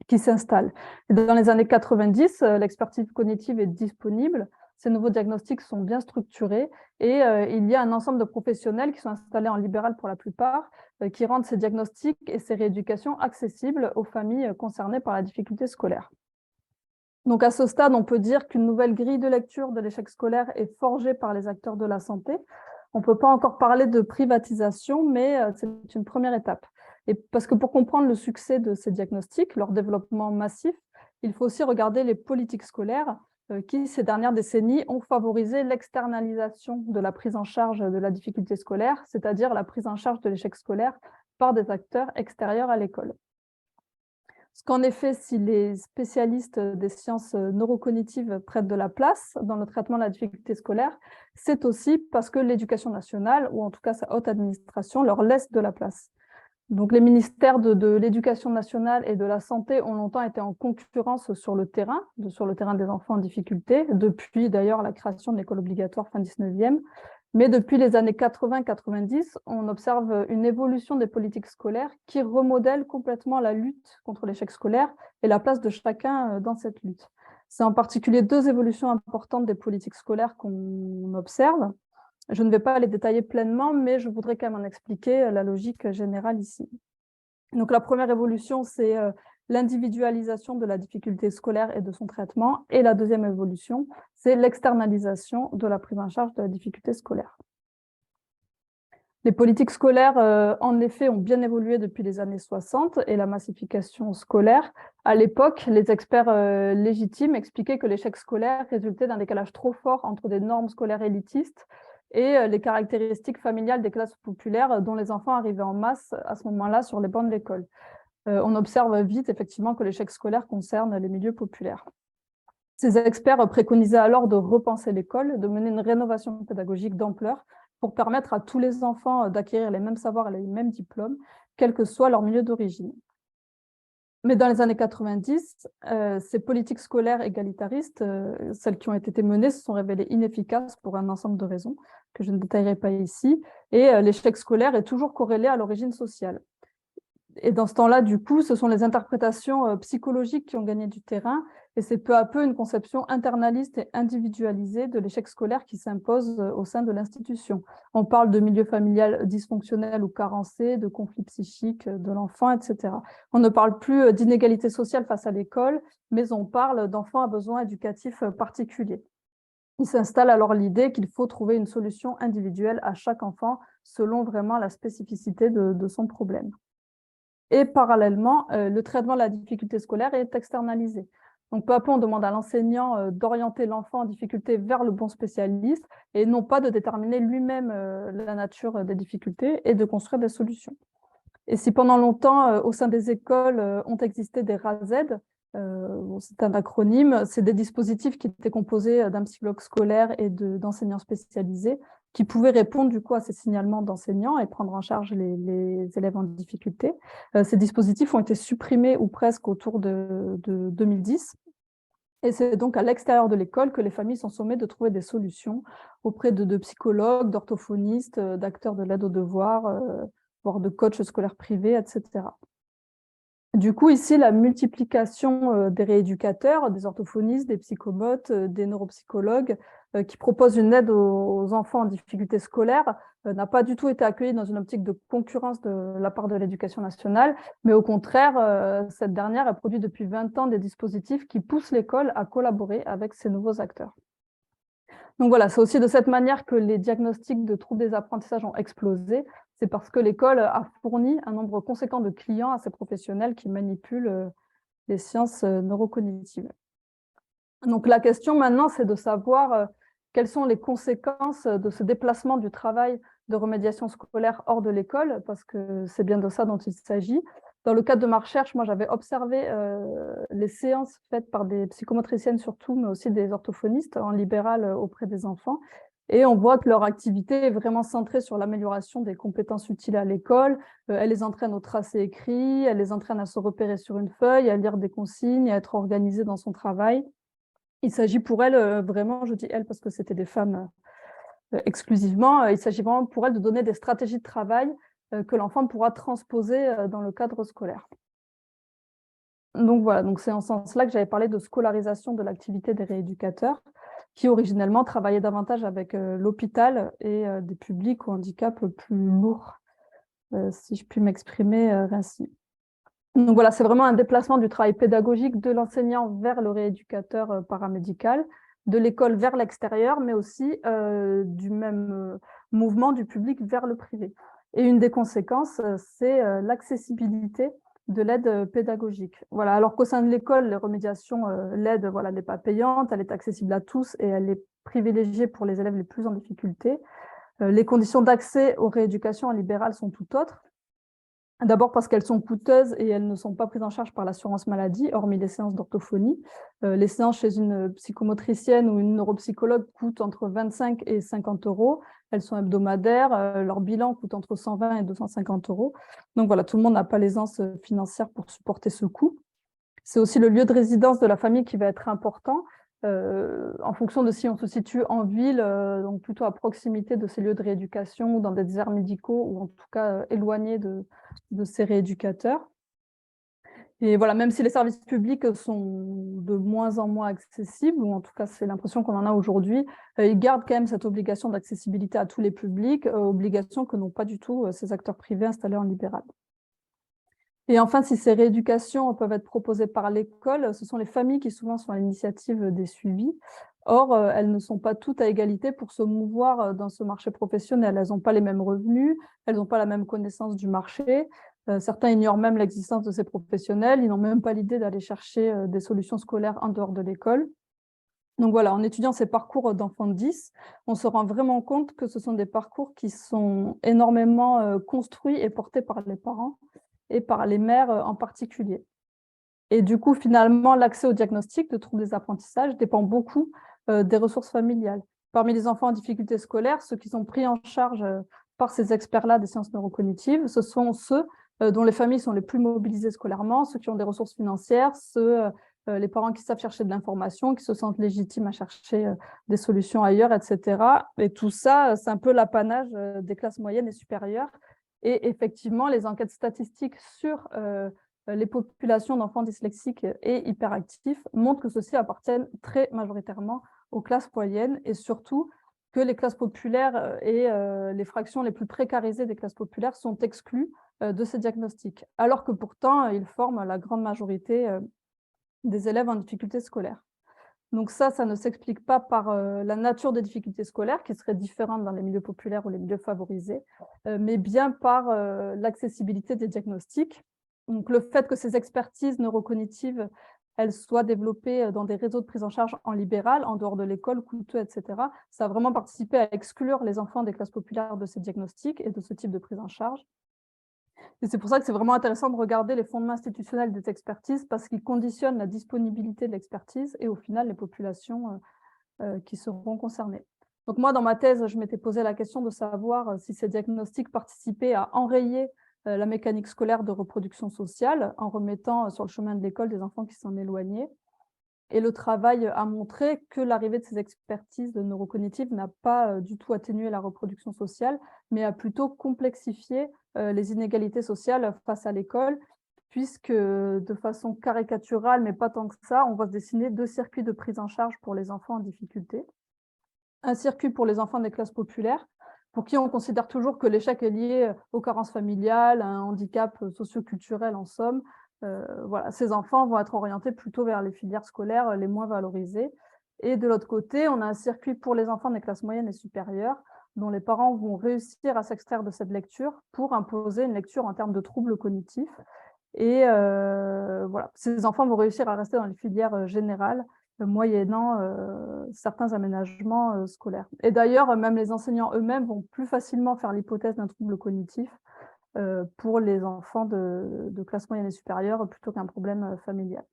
qui s'installe. Dans les années 90, l'expertise cognitive est disponible, ces nouveaux diagnostics sont bien structurés et il y a un ensemble de professionnels qui sont installés en libéral pour la plupart, qui rendent ces diagnostics et ces rééducations accessibles aux familles concernées par la difficulté scolaire. Donc à ce stade, on peut dire qu'une nouvelle grille de lecture de l'échec scolaire est forgée par les acteurs de la santé. On ne peut pas encore parler de privatisation, mais c'est une première étape. Et parce que pour comprendre le succès de ces diagnostics, leur développement massif, il faut aussi regarder les politiques scolaires qui, ces dernières décennies, ont favorisé l'externalisation de la prise en charge de la difficulté scolaire, c'est-à-dire la prise en charge de l'échec scolaire par des acteurs extérieurs à l'école. Parce qu'en effet, si les spécialistes des sciences neurocognitives prêtent de la place dans le traitement de la difficulté scolaire, c'est aussi parce que l'éducation nationale, ou en tout cas sa haute administration, leur laisse de la place. Donc les ministères de l'éducation nationale et de la santé ont longtemps été en concurrence sur le terrain des enfants en difficulté, depuis d'ailleurs la création de l'école obligatoire fin 19e. Mais depuis les années 80-90, on observe une évolution des politiques scolaires qui remodèlent complètement la lutte contre l'échec scolaire et la place de chacun dans cette lutte. C'est en particulier deux évolutions importantes des politiques scolaires qu'on observe. Je ne vais pas les détailler pleinement, mais je voudrais quand même en expliquer la logique générale ici. Donc la première évolution, c'est l'individualisation de la difficulté scolaire et de son traitement. Et la deuxième évolution, c'est l'externalisation de la prise en charge de la difficulté scolaire. Les politiques scolaires, en effet, ont bien évolué depuis les années 60 et la massification scolaire. À l'époque, les experts légitimes expliquaient que l'échec scolaire résultait d'un décalage trop fort entre des normes scolaires élitistes et les caractéristiques familiales des classes populaires dont les enfants arrivaient en masse à ce moment-là sur les bancs de l'école. On observe vite effectivement que l'échec scolaire concerne les milieux populaires. Ces experts préconisaient alors de repenser l'école, de mener une rénovation pédagogique d'ampleur pour permettre à tous les enfants d'acquérir les mêmes savoirs et les mêmes diplômes, quel que soit leur milieu d'origine. Mais dans les années 90, ces politiques scolaires égalitaristes, celles qui ont été menées, se sont révélées inefficaces pour un ensemble de raisons que je ne détaillerai pas ici. Et l'échec scolaire est toujours corrélé à l'origine sociale. Et dans ce temps-là, du coup, ce sont les interprétations psychologiques qui ont gagné du terrain, et c'est peu à peu une conception internaliste et individualisée de l'échec scolaire qui s'impose au sein de l'institution. On parle de milieu familial dysfonctionnel ou carencé, de conflits psychiques de l'enfant, etc. On ne parle plus d'inégalité sociale face à l'école, mais on parle d'enfants à besoins éducatifs particuliers. Il s'installe alors l'idée qu'il faut trouver une solution individuelle à chaque enfant selon vraiment la spécificité de son problème. Et parallèlement, le traitement de la difficulté scolaire est externalisé. Donc, peu à peu, on demande à l'enseignant d'orienter l'enfant en difficulté vers le bon spécialiste et non pas de déterminer lui-même la nature des difficultés et de construire des solutions. Et si pendant longtemps, au sein des écoles, ont existé des RASED, c'est un acronyme, c'est des dispositifs qui étaient composés d'un psychologue scolaire et d'enseignants spécialisés qui pouvaient répondre du coup à ces signalements d'enseignants et prendre en charge les élèves en difficulté. Ces dispositifs ont été supprimés ou presque autour de 2010. Et c'est donc à l'extérieur de l'école que les familles sont sommées de trouver des solutions auprès de psychologues, d'orthophonistes, d'acteurs de l'aide aux devoirs, voire de coachs scolaires privés, etc. Du coup, ici, la multiplication des rééducateurs, des orthophonistes, des psychomotes, des neuropsychologues qui proposent une aide aux enfants en difficulté scolaire n'a pas du tout été accueillie dans une optique de concurrence de la part de l'éducation nationale, mais au contraire, cette dernière a produit depuis 20 ans des dispositifs qui poussent l'école à collaborer avec ces nouveaux acteurs. Donc voilà, c'est aussi de cette manière que les diagnostics de troubles des apprentissages ont explosé. C'est parce que l'école a fourni un nombre conséquent de clients à ces professionnels qui manipulent les sciences neurocognitives. Donc la question maintenant, c'est de savoir quelles sont les conséquences de ce déplacement du travail de remédiation scolaire hors de l'école, parce que c'est bien de ça dont il s'agit. Dans le cadre de ma recherche, moi, j'avais observé les séances faites par des psychomotriciennes surtout, mais aussi des orthophonistes en libéral auprès des enfants. Et on voit que leur activité est vraiment centrée sur l'amélioration des compétences utiles à l'école. Elle les entraîne au tracé écrit, elle les entraîne à se repérer sur une feuille, à lire des consignes, à être organisée dans son travail. Il s'agit pour elles vraiment, je dis elles parce que c'était des femmes exclusivement, il s'agit vraiment pour elles de donner des stratégies de travail que l'enfant pourra transposer dans le cadre scolaire. Donc voilà, donc c'est en ce sens-là que j'avais parlé de scolarisation de l'activité des rééducateurs qui originellement travaillaient davantage avec l'hôpital et des publics au handicap plus lourds, si je puis m'exprimer ainsi. Donc voilà, c'est vraiment un déplacement du travail pédagogique de l'enseignant vers le rééducateur paramédical, de l'école vers l'extérieur, mais aussi du même mouvement du public vers le privé. Et une des conséquences, c'est l'accessibilité de l'aide pédagogique. Voilà, alors qu'au sein de l'école, les remédiations, l'aide voilà, n'est pas payante, elle est accessible à tous et elle est privilégiée pour les élèves les plus en difficulté. Les conditions d'accès aux rééducations en libéral sont tout autres. D'abord parce qu'elles sont coûteuses et elles ne sont pas prises en charge par l'assurance maladie, hormis les séances d'orthophonie. Les séances chez une psychomotricienne ou une neuropsychologue coûtent entre 25 et 50 €. Elles sont hebdomadaires, leur bilan coûte entre 120 et 250 €. Donc voilà, tout le monde n'a pas l'aisance financière pour supporter ce coût. C'est aussi le lieu de résidence de la famille qui va être important. En fonction de si on se situe en ville, donc plutôt à proximité de ces lieux de rééducation ou dans des déserts médicaux ou en tout cas éloignés de ces rééducateurs. Et voilà, même si les services publics sont de moins en moins accessibles, ou en tout cas c'est l'impression qu'on en a aujourd'hui, ils gardent quand même cette obligation d'accessibilité à tous les publics, obligation que n'ont pas du tout ces acteurs privés installés en libéral. Et enfin, si ces rééducations peuvent être proposées par l'école, ce sont les familles qui souvent sont à l'initiative des suivis. Or, elles ne sont pas toutes à égalité pour se mouvoir dans ce marché professionnel. Elles n'ont pas les mêmes revenus, elles n'ont pas la même connaissance du marché. Certains ignorent même l'existence de ces professionnels, ils n'ont même pas l'idée d'aller chercher des solutions scolaires en dehors de l'école. Donc voilà, en étudiant ces parcours d'enfants de 10, on se rend vraiment compte que ce sont des parcours qui sont énormément construits et portés par les parents et par les mères en particulier. Et du coup, finalement, l'accès au diagnostic de troubles des apprentissages dépend beaucoup des ressources familiales. Parmi les enfants en difficulté scolaire, ceux qui sont pris en charge par ces experts-là des sciences neurocognitives, ce sont ceux dont les familles sont les plus mobilisées scolairement, ceux qui ont des ressources financières, les parents qui savent chercher de l'information, qui se sentent légitimes à chercher des solutions ailleurs, etc. Et tout ça, c'est un peu l'apanage des classes moyennes et supérieures Et effectivement, les enquêtes statistiques sur les populations d'enfants dyslexiques et hyperactifs montrent que ceux-ci appartiennent très majoritairement aux classes moyennes et surtout que les classes populaires et les fractions les plus précarisées des classes populaires sont exclues de ces diagnostics, alors que pourtant, ils forment la grande majorité des élèves en difficulté scolaire. Donc ça ne s'explique pas par la nature des difficultés scolaires, qui seraient différentes dans les milieux populaires ou les milieux favorisés, mais bien par l'accessibilité des diagnostics. Donc le fait que ces expertises neurocognitives, elles soient développées dans des réseaux de prise en charge en libéral, en dehors de l'école, coûteux, etc., ça a vraiment participé à exclure les enfants des classes populaires de ces diagnostics et de ce type de prise en charge. Et c'est pour ça que c'est vraiment intéressant de regarder les fondements institutionnels des expertises parce qu'ils conditionnent la disponibilité de l'expertise et au final les populations qui seront concernées. Donc moi, dans ma thèse, je m'étais posé la question de savoir si ces diagnostics participaient à enrayer la mécanique scolaire de reproduction sociale en remettant sur le chemin de l'école des enfants qui s'en éloignaient. Et le travail a montré que l'arrivée de ces expertises de neurocognitives n'a pas du tout atténué la reproduction sociale, mais a plutôt complexifié les inégalités sociales face à l'école, puisque de façon caricaturale, mais pas tant que ça, on voit se dessiner 2 circuits de prise en charge pour les enfants en difficulté. Un circuit pour les enfants des classes populaires, pour qui on considère toujours que l'échec est lié aux carences familiales, à un handicap socio-culturel en somme. Voilà, ces enfants vont être orientés plutôt vers les filières scolaires les moins valorisées. Et de l'autre côté, on a un circuit pour les enfants des classes moyennes et supérieures, dont les parents vont réussir à s'extraire de cette lecture pour imposer une lecture en termes de troubles cognitifs. Et voilà, ces enfants vont réussir à rester dans les filières générales, moyennant certains aménagements scolaires. Et d'ailleurs, même les enseignants eux-mêmes vont plus facilement faire l'hypothèse d'un trouble cognitif pour les enfants de classe moyenne et supérieure plutôt qu'un problème familial.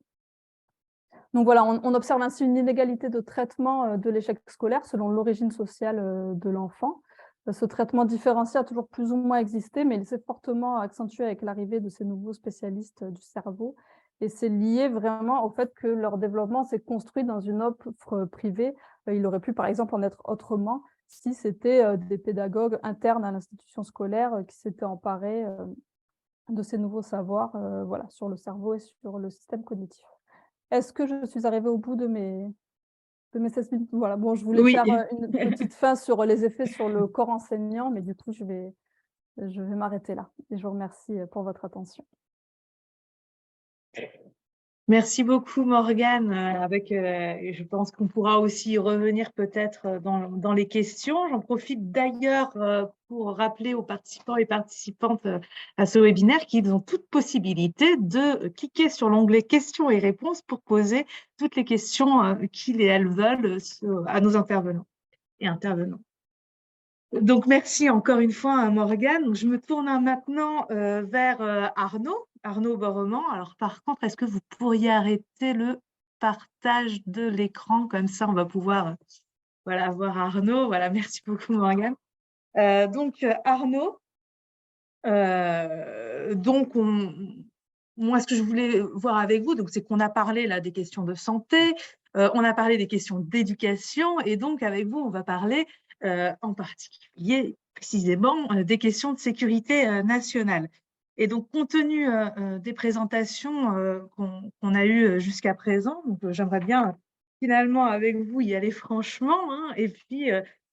Donc voilà, on observe ainsi une inégalité de traitement de l'échec scolaire selon l'origine sociale de l'enfant. Ce traitement différencié a toujours plus ou moins existé, mais il s'est fortement accentué avec l'arrivée de ces nouveaux spécialistes du cerveau. Et c'est lié vraiment au fait que leur développement s'est construit dans une offre privée. Il aurait pu, par exemple, en être autrement si c'était des pédagogues internes à l'institution scolaire qui s'étaient emparés de ces nouveaux savoirs voilà, sur le cerveau et sur le système cognitif. Est-ce que je suis arrivée au bout de mes 16 minutes? Voilà, bon, je voulais faire une petite fin sur les effets sur le corps enseignant, mais du coup, je vais m'arrêter là. Et je vous remercie pour votre attention. Merci beaucoup, Morgane. Je pense qu'on pourra aussi y revenir peut-être dans les questions. J'en profite d'ailleurs pour rappeler aux participants et participantes à ce webinaire qu'ils ont toute possibilité de cliquer sur l'onglet questions et réponses pour poser toutes les questions qu'ils et elles veulent à nos intervenants et intervenants. Donc, merci encore une fois à Morgane. Je me tourne maintenant vers Arnaud Borremont. Alors, par contre, est-ce que vous pourriez arrêter le partage de l'écran? Comme ça, on va pouvoir voilà, voir Arnaud. Voilà, merci beaucoup, Morgane. Donc, Arnaud, moi, ce que je voulais voir avec vous, c'est qu'on a parlé là des questions de santé, on a parlé des questions d'éducation, et donc avec vous, on va parler en particulier, précisément, des questions de sécurité nationale. Et donc, compte tenu des présentations qu'on a eues jusqu'à présent, j'aimerais bien finalement avec vous y aller franchement, hein, et puis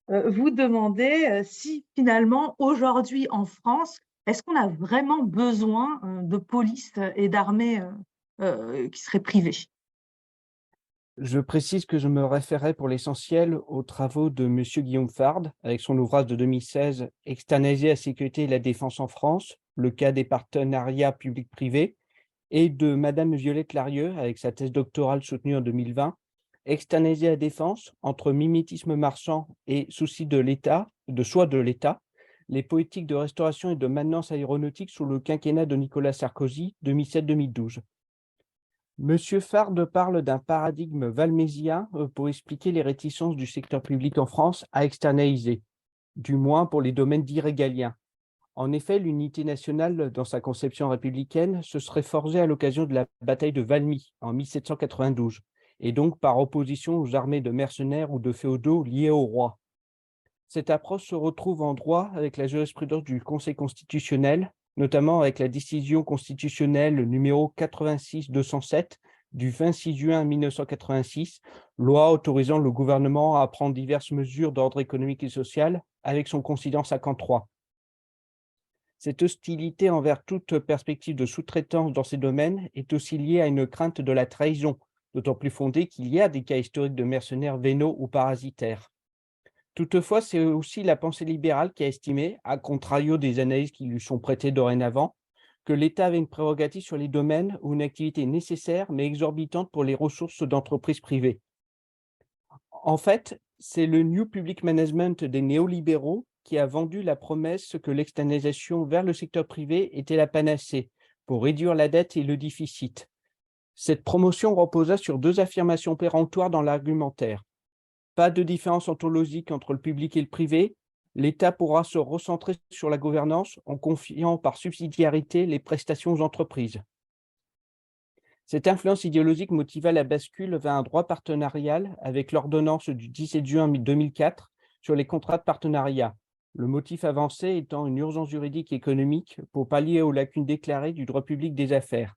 vous demander si finalement, aujourd'hui en France, est-ce qu'on a vraiment besoin de police et d'armée qui seraient privées? Je précise que je me référais pour l'essentiel aux travaux de M. Guillaume Fard, avec son ouvrage de 2016 « Externaliser la sécurité et la défense en France, le cas des partenariats publics-privés » et de Mme Violette Larieux, avec sa thèse doctorale soutenue en 2020, « Externaliser la défense, entre mimétisme marchand et souci de l'État, de soi de l'État, les politiques de restauration et de maintenance aéronautique sous le quinquennat de Nicolas Sarkozy, 2007-2012 ». Monsieur Fard parle d'un paradigme valmésien pour expliquer les réticences du secteur public en France à externaliser, du moins pour les domaines dits régaliens. En effet, l'unité nationale, dans sa conception républicaine, se serait forgée à l'occasion de la bataille de Valmy en 1792, et donc par opposition aux armées de mercenaires ou de féodaux liés au roi. Cette approche se retrouve en droit avec la jurisprudence du Conseil constitutionnel, notamment avec la décision constitutionnelle numéro 86-207 du 26 juin 1986, loi autorisant le gouvernement à prendre diverses mesures d'ordre économique et social, avec son considérant 53. Cette hostilité envers toute perspective de sous-traitance dans ces domaines est aussi liée à une crainte de la trahison, d'autant plus fondée qu'il y a des cas historiques de mercenaires vénaux ou parasitaires. Toutefois, c'est aussi la pensée libérale qui a estimé, à contrario des analyses qui lui sont prêtées dorénavant, que l'État avait une prérogative sur les domaines où une activité est nécessaire mais exorbitante pour les ressources d'entreprises privées. En fait, c'est le New Public Management des néolibéraux qui a vendu la promesse que l'externalisation vers le secteur privé était la panacée pour réduire la dette et le déficit. Cette promotion reposa sur deux affirmations péremptoires dans l'argumentaire. Pas de différence ontologique entre le public et le privé. L'État pourra se recentrer sur la gouvernance en confiant par subsidiarité les prestations aux entreprises. Cette influence idéologique motiva la bascule vers un droit partenarial avec l'ordonnance du 17 juin 2004 sur les contrats de partenariat. Le motif avancé étant une urgence juridique et économique pour pallier aux lacunes déclarées du droit public des affaires.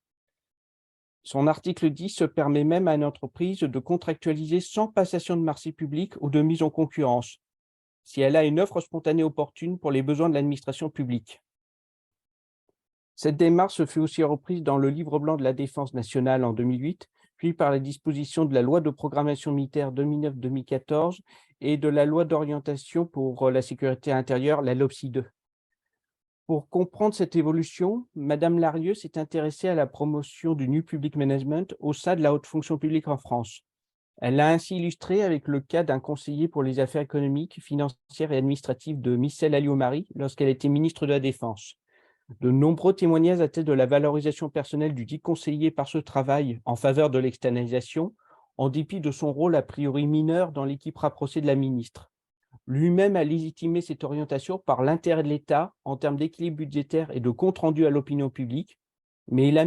Son article 10 permet même à une entreprise de contractualiser sans passation de marché public ou de mise en concurrence, si elle a une offre spontanée opportune pour les besoins de l'administration publique. Cette démarche fut aussi reprise dans le Livre blanc de la Défense nationale en 2008, puis par les dispositions de la loi de programmation militaire 2009-2014 et de la loi d'orientation pour la sécurité intérieure, la LOPSI 2. Pour comprendre cette évolution, Madame Larieux s'est intéressée à la promotion du New Public Management au sein de la haute fonction publique en France. Elle l'a ainsi illustré avec le cas d'un conseiller pour les affaires économiques, financières et administratives de Michel Alliot-Marie lorsqu'elle était ministre de la Défense. De nombreux témoignages attestent de la valorisation personnelle du dit conseiller par ce travail en faveur de l'externalisation, en dépit de son rôle a priori mineur dans l'équipe rapprochée de la ministre. Lui-même a légitimé cette orientation par l'intérêt de l'État en termes d'équilibre budgétaire et de compte rendu à l'opinion publique, mais il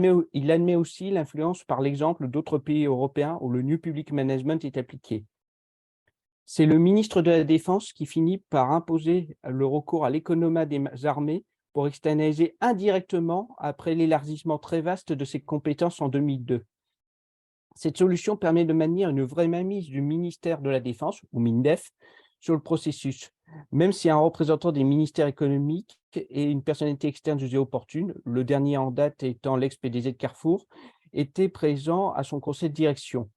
admet aussi l'influence par l'exemple d'autres pays européens où le New Public Management est appliqué. C'est le ministre de la Défense qui finit par imposer le recours à l'économat des armées pour externaliser indirectement après l'élargissement très vaste de ses compétences en 2002. Cette solution permet de maintenir une vraie mainmise du ministère de la Défense, ou MINDEF, sur le processus, même si un représentant des ministères économiques et une personnalité externe jugée opportune, le dernier en date étant l'ex-PDG de Carrefour, était présent à son conseil de direction.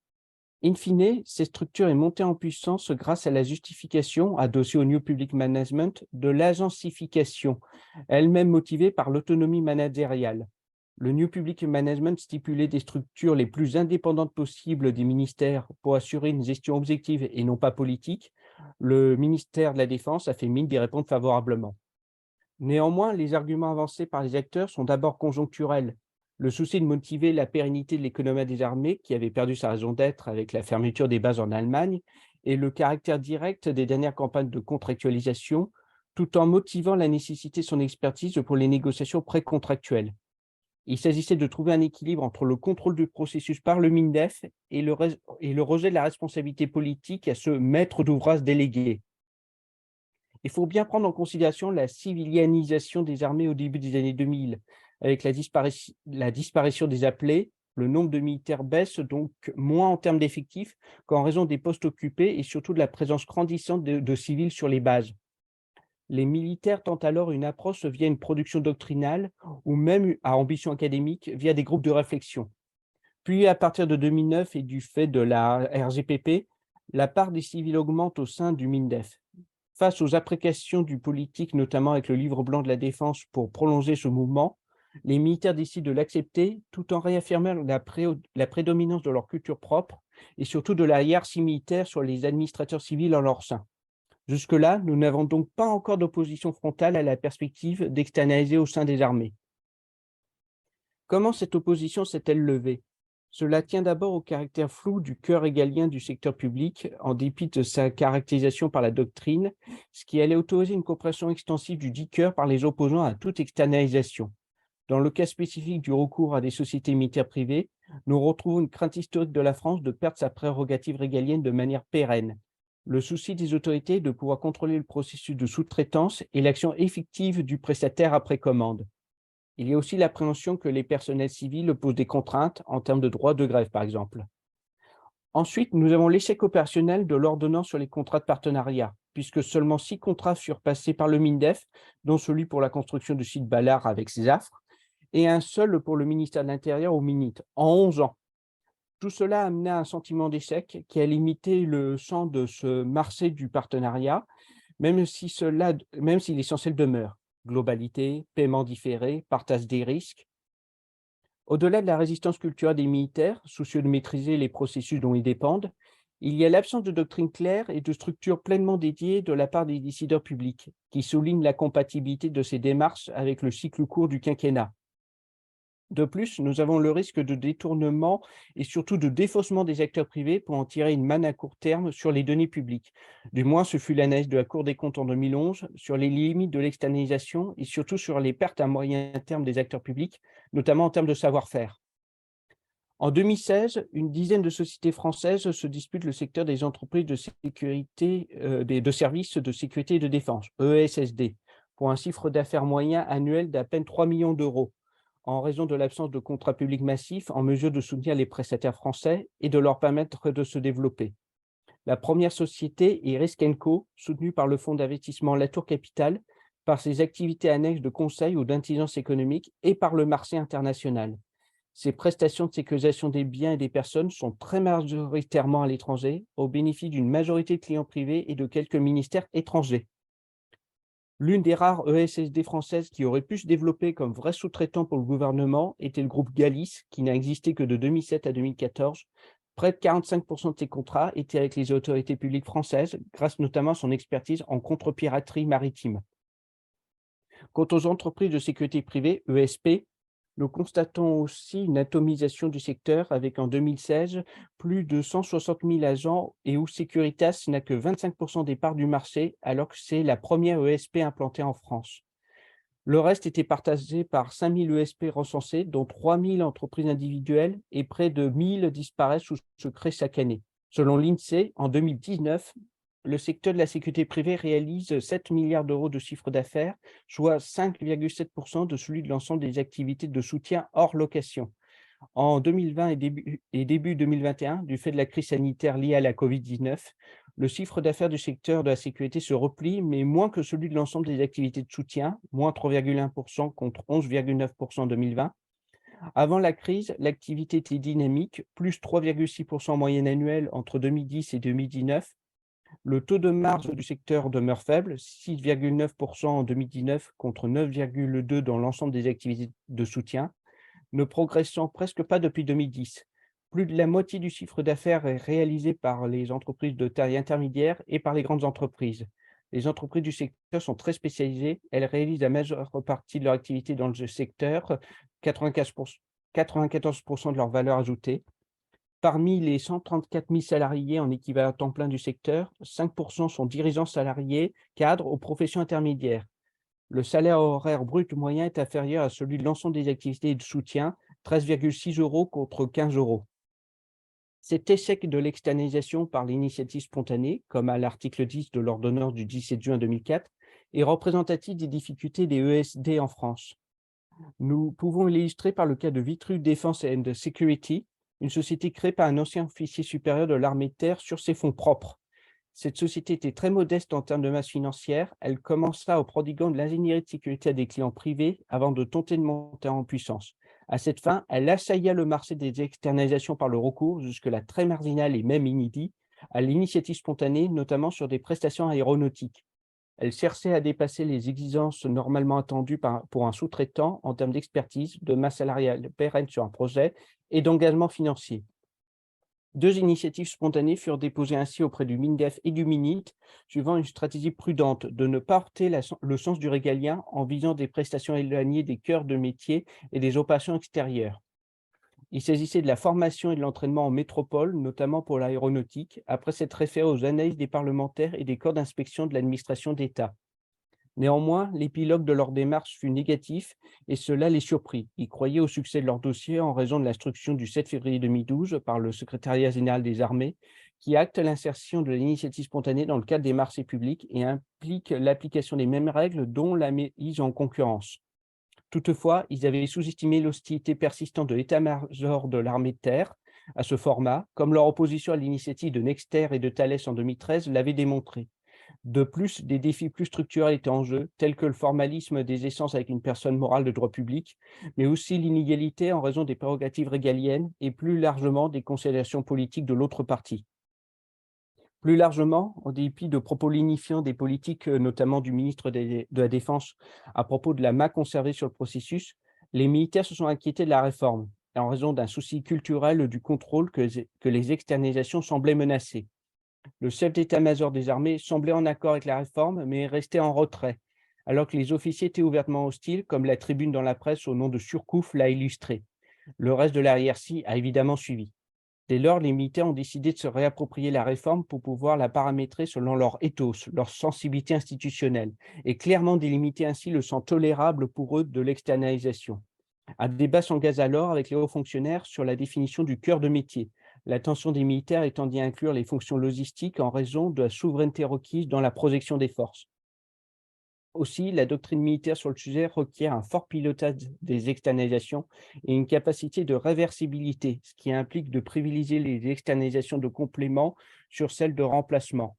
In fine, cette structure est montée en puissance grâce à la justification, adossée au New Public Management, de l'agencification, elle-même motivée par l'autonomie managériale. Le New Public Management stipulait des structures les plus indépendantes possibles des ministères pour assurer une gestion objective et non pas politique. Le ministère de la Défense a fait mine d'y répondre favorablement. Néanmoins, les arguments avancés par les acteurs sont d'abord conjoncturels. Le souci de motiver la pérennité de l'économie des armées, qui avait perdu sa raison d'être avec la fermeture des bases en Allemagne, et le caractère direct des dernières campagnes de contractualisation, tout en motivant la nécessité de son expertise pour les négociations précontractuelles. Il s'agissait de trouver un équilibre entre le contrôle du processus par le MINDEF et le rejet de la responsabilité politique à ce maître d'ouvrage délégué. Il faut bien prendre en considération la civilianisation des armées au début des années 2000. Avec la disparition des appelés, le nombre de militaires baisse donc moins en termes d'effectifs qu'en raison des postes occupés et surtout de la présence grandissante de civils sur les bases. Les militaires tentent alors une approche via une production doctrinale ou même à ambition académique via des groupes de réflexion. Puis, à partir de 2009 et du fait de la RGPP, la part des civils augmente au sein du MINDEF. Face aux appréciations du politique, notamment avec le livre blanc de la Défense pour prolonger ce mouvement, les militaires décident de l'accepter tout en réaffirmant la prédominance de leur culture propre et surtout de la hiérarchie militaire sur les administrateurs civils en leur sein. Jusque-là, nous n'avons donc pas encore d'opposition frontale à la perspective d'externaliser au sein des armées. Comment cette opposition s'est-elle levée? Cela tient d'abord au caractère flou du cœur régalien du secteur public, en dépit de sa caractérisation par la doctrine, ce qui allait autoriser une compréhension extensive du dit cœur par les opposants à toute externalisation. Dans le cas spécifique du recours à des sociétés militaires privées, nous retrouvons une crainte historique de la France de perdre sa prérogative régalienne de manière pérenne. Le souci des autorités est de pouvoir contrôler le processus de sous-traitance et l'action effective du prestataire après commande. Il y a aussi l'appréhension que les personnels civils posent des contraintes en termes de droit de grève, par exemple. Ensuite, nous avons l'échec opérationnel de l'ordonnance sur les contrats de partenariat, puisque seulement 6 contrats furent passés par le MINDEF, dont celui pour la construction du site Ballard avec Césafre, et un seul pour le ministère de l'Intérieur au MINIT, en 11 ans. Tout cela a amené à un sentiment d'échec qui a limité le champ de ce marché du partenariat, même si l'essentiel demeure. Globalité, paiement différé, partage des risques. Au-delà de la résistance culturelle des militaires, soucieux de maîtriser les processus dont ils dépendent, il y a l'absence de doctrine claire et de structures pleinement dédiées de la part des décideurs publics, qui soulignent la compatibilité de ces démarches avec le cycle court du quinquennat. De plus, nous avons le risque de détournement et surtout de défaussement des acteurs privés pour en tirer une manne à court terme sur les données publiques. Du moins, ce fut l'analyse de la Cour des comptes en 2011 sur les limites de l'externalisation et surtout sur les pertes à moyen terme des acteurs publics, notamment en termes de savoir-faire. En 2016, une dizaine de sociétés françaises se disputent le secteur des entreprises de sécurité, de services de sécurité et de défense, ESSD, pour un chiffre d'affaires moyen annuel d'à peine 3 millions d'euros, en raison de l'absence de contrats publics massifs en mesure de soutenir les prestataires français et de leur permettre de se développer. La première société est Riskenco, soutenue par le fonds d'investissement Latour Capital, par ses activités annexes de conseil ou d'intelligence économique et par le marché international. Ces prestations de sécurisation des biens et des personnes sont très majoritairement à l'étranger, au bénéfice d'une majorité de clients privés et de quelques ministères étrangers. L'une des rares ESSD françaises qui aurait pu se développer comme vrai sous-traitant pour le gouvernement était le groupe Galis, qui n'a existé que de 2007 à 2014. Près de 45% de ses contrats étaient avec les autorités publiques françaises, grâce notamment à son expertise en contre-piraterie maritime. Quant aux entreprises de sécurité privée, ESP, nous constatons aussi une atomisation du secteur avec en 2016 plus de 160 000 agents et où Securitas n'a que 25% des parts du marché alors que c'est la première ESP implantée en France. Le reste était partagé par 5 000 ESP recensés, dont 3 000 entreprises individuelles et près de 1 000 disparaissent ou se créent chaque année. Selon l'INSEE, en 2019, le secteur de la sécurité privée réalise 7 milliards d'euros de chiffre d'affaires, soit 5,7% de celui de l'ensemble des activités de soutien hors location. En 2020 et début 2021, du fait de la crise sanitaire liée à la Covid-19, le chiffre d'affaires du secteur de la sécurité se replie, mais moins que celui de l'ensemble des activités de soutien, moins 3,1% contre 11,9% en 2020. Avant la crise, l'activité était dynamique, plus 3,6% en moyenne annuelle entre 2010 et 2019. Le taux de marge du secteur demeure faible, 6,9% en 2019 contre 9,2% dans l'ensemble des activités de soutien, ne progressant presque pas depuis 2010. Plus de la moitié du chiffre d'affaires est réalisé par les entreprises de taille intermédiaire et par les grandes entreprises. Les entreprises du secteur sont très spécialisées, elles réalisent la majeure partie de leur activité dans le secteur, 94% de leur valeur ajoutée. Parmi les 134 000 salariés en équivalent temps plein du secteur, 5% sont dirigeants salariés, cadres ou professions intermédiaires. Le salaire horaire brut moyen est inférieur à celui de l'ensemble des activités de soutien, 13,6 € contre 15 €. Cet échec de l'externalisation par l'initiative spontanée, comme à l'article 10 de l'ordonnance du 17 juin 2004, est représentatif des difficultés des ESD en France. Nous pouvons l'illustrer par le cas de Vitru Defense and Security, une société créée par un ancien officier supérieur de l'armée de terre sur ses fonds propres. Cette société était très modeste en termes de masse financière. Elle commença au prodiguant de l'ingénierie de sécurité à des clients privés avant de tenter de monter en puissance. À cette fin, elle assailla le marché des externalisations par le recours, jusque-là très marginal et même inédit, à l'initiative spontanée, notamment sur des prestations aéronautiques. Elle cherchait à dépasser les exigences normalement attendues pour un sous-traitant en termes d'expertise, de masse salariale pérenne sur un projet et d'engagement financier. 2 initiatives spontanées furent déposées ainsi auprès du MINDEF et du MINIT, suivant une stratégie prudente de ne pas heurter le sens du régalien en visant des prestations éloignées des cœurs de métier et des opérations extérieures. Il s'agissait de la formation et de l'entraînement en métropole, notamment pour l'aéronautique, après s'être référé aux analyses des parlementaires et des corps d'inspection de l'administration d'État. Néanmoins, l'épilogue de leur démarche fut négatif et cela les surprit. Ils croyaient au succès de leur dossier en raison de l'instruction du 7 février 2012 par le secrétariat général des armées qui acte l'insertion de l'initiative spontanée dans le cadre des marchés publics et implique l'application des mêmes règles, dont la mise en concurrence. Toutefois, ils avaient sous-estimé l'hostilité persistante de l'état-major de l'armée de terre à ce format, comme leur opposition à l'initiative de Nexter et de Thales en 2013 l'avait démontré. De plus, des défis plus structurels étaient en jeu, tels que le formalisme des essences avec une personne morale de droit public, mais aussi l'inégalité en raison des prérogatives régaliennes et plus largement des considérations politiques de l'autre partie. Plus largement, en dépit de propos lignifiants des politiques, notamment du ministre de la Défense, à propos de la main conservée sur le processus, les militaires se sont inquiétés de la réforme, en raison d'un souci culturel du contrôle que les externalisations semblaient menacer. Le chef d'état-major des armées semblait en accord avec la réforme, mais restait en retrait, alors que les officiers étaient ouvertement hostiles, comme la tribune dans la presse au nom de Surcouf l'a illustré. Le reste de la hiérarchie a évidemment suivi. Dès lors, les militaires ont décidé de se réapproprier la réforme pour pouvoir la paramétrer selon leur ethos, leur sensibilité institutionnelle, et clairement délimiter ainsi le champ tolérable pour eux de l'externalisation. Un débat s'engage alors avec les hauts fonctionnaires sur la définition du cœur de métier, l'attention des militaires étant d'y inclure les fonctions logistiques en raison de la souveraineté requise dans la projection des forces. Aussi, la doctrine militaire sur le sujet requiert un fort pilotage des externalisations et une capacité de réversibilité, ce qui implique de privilégier les externalisations de complément sur celles de remplacement.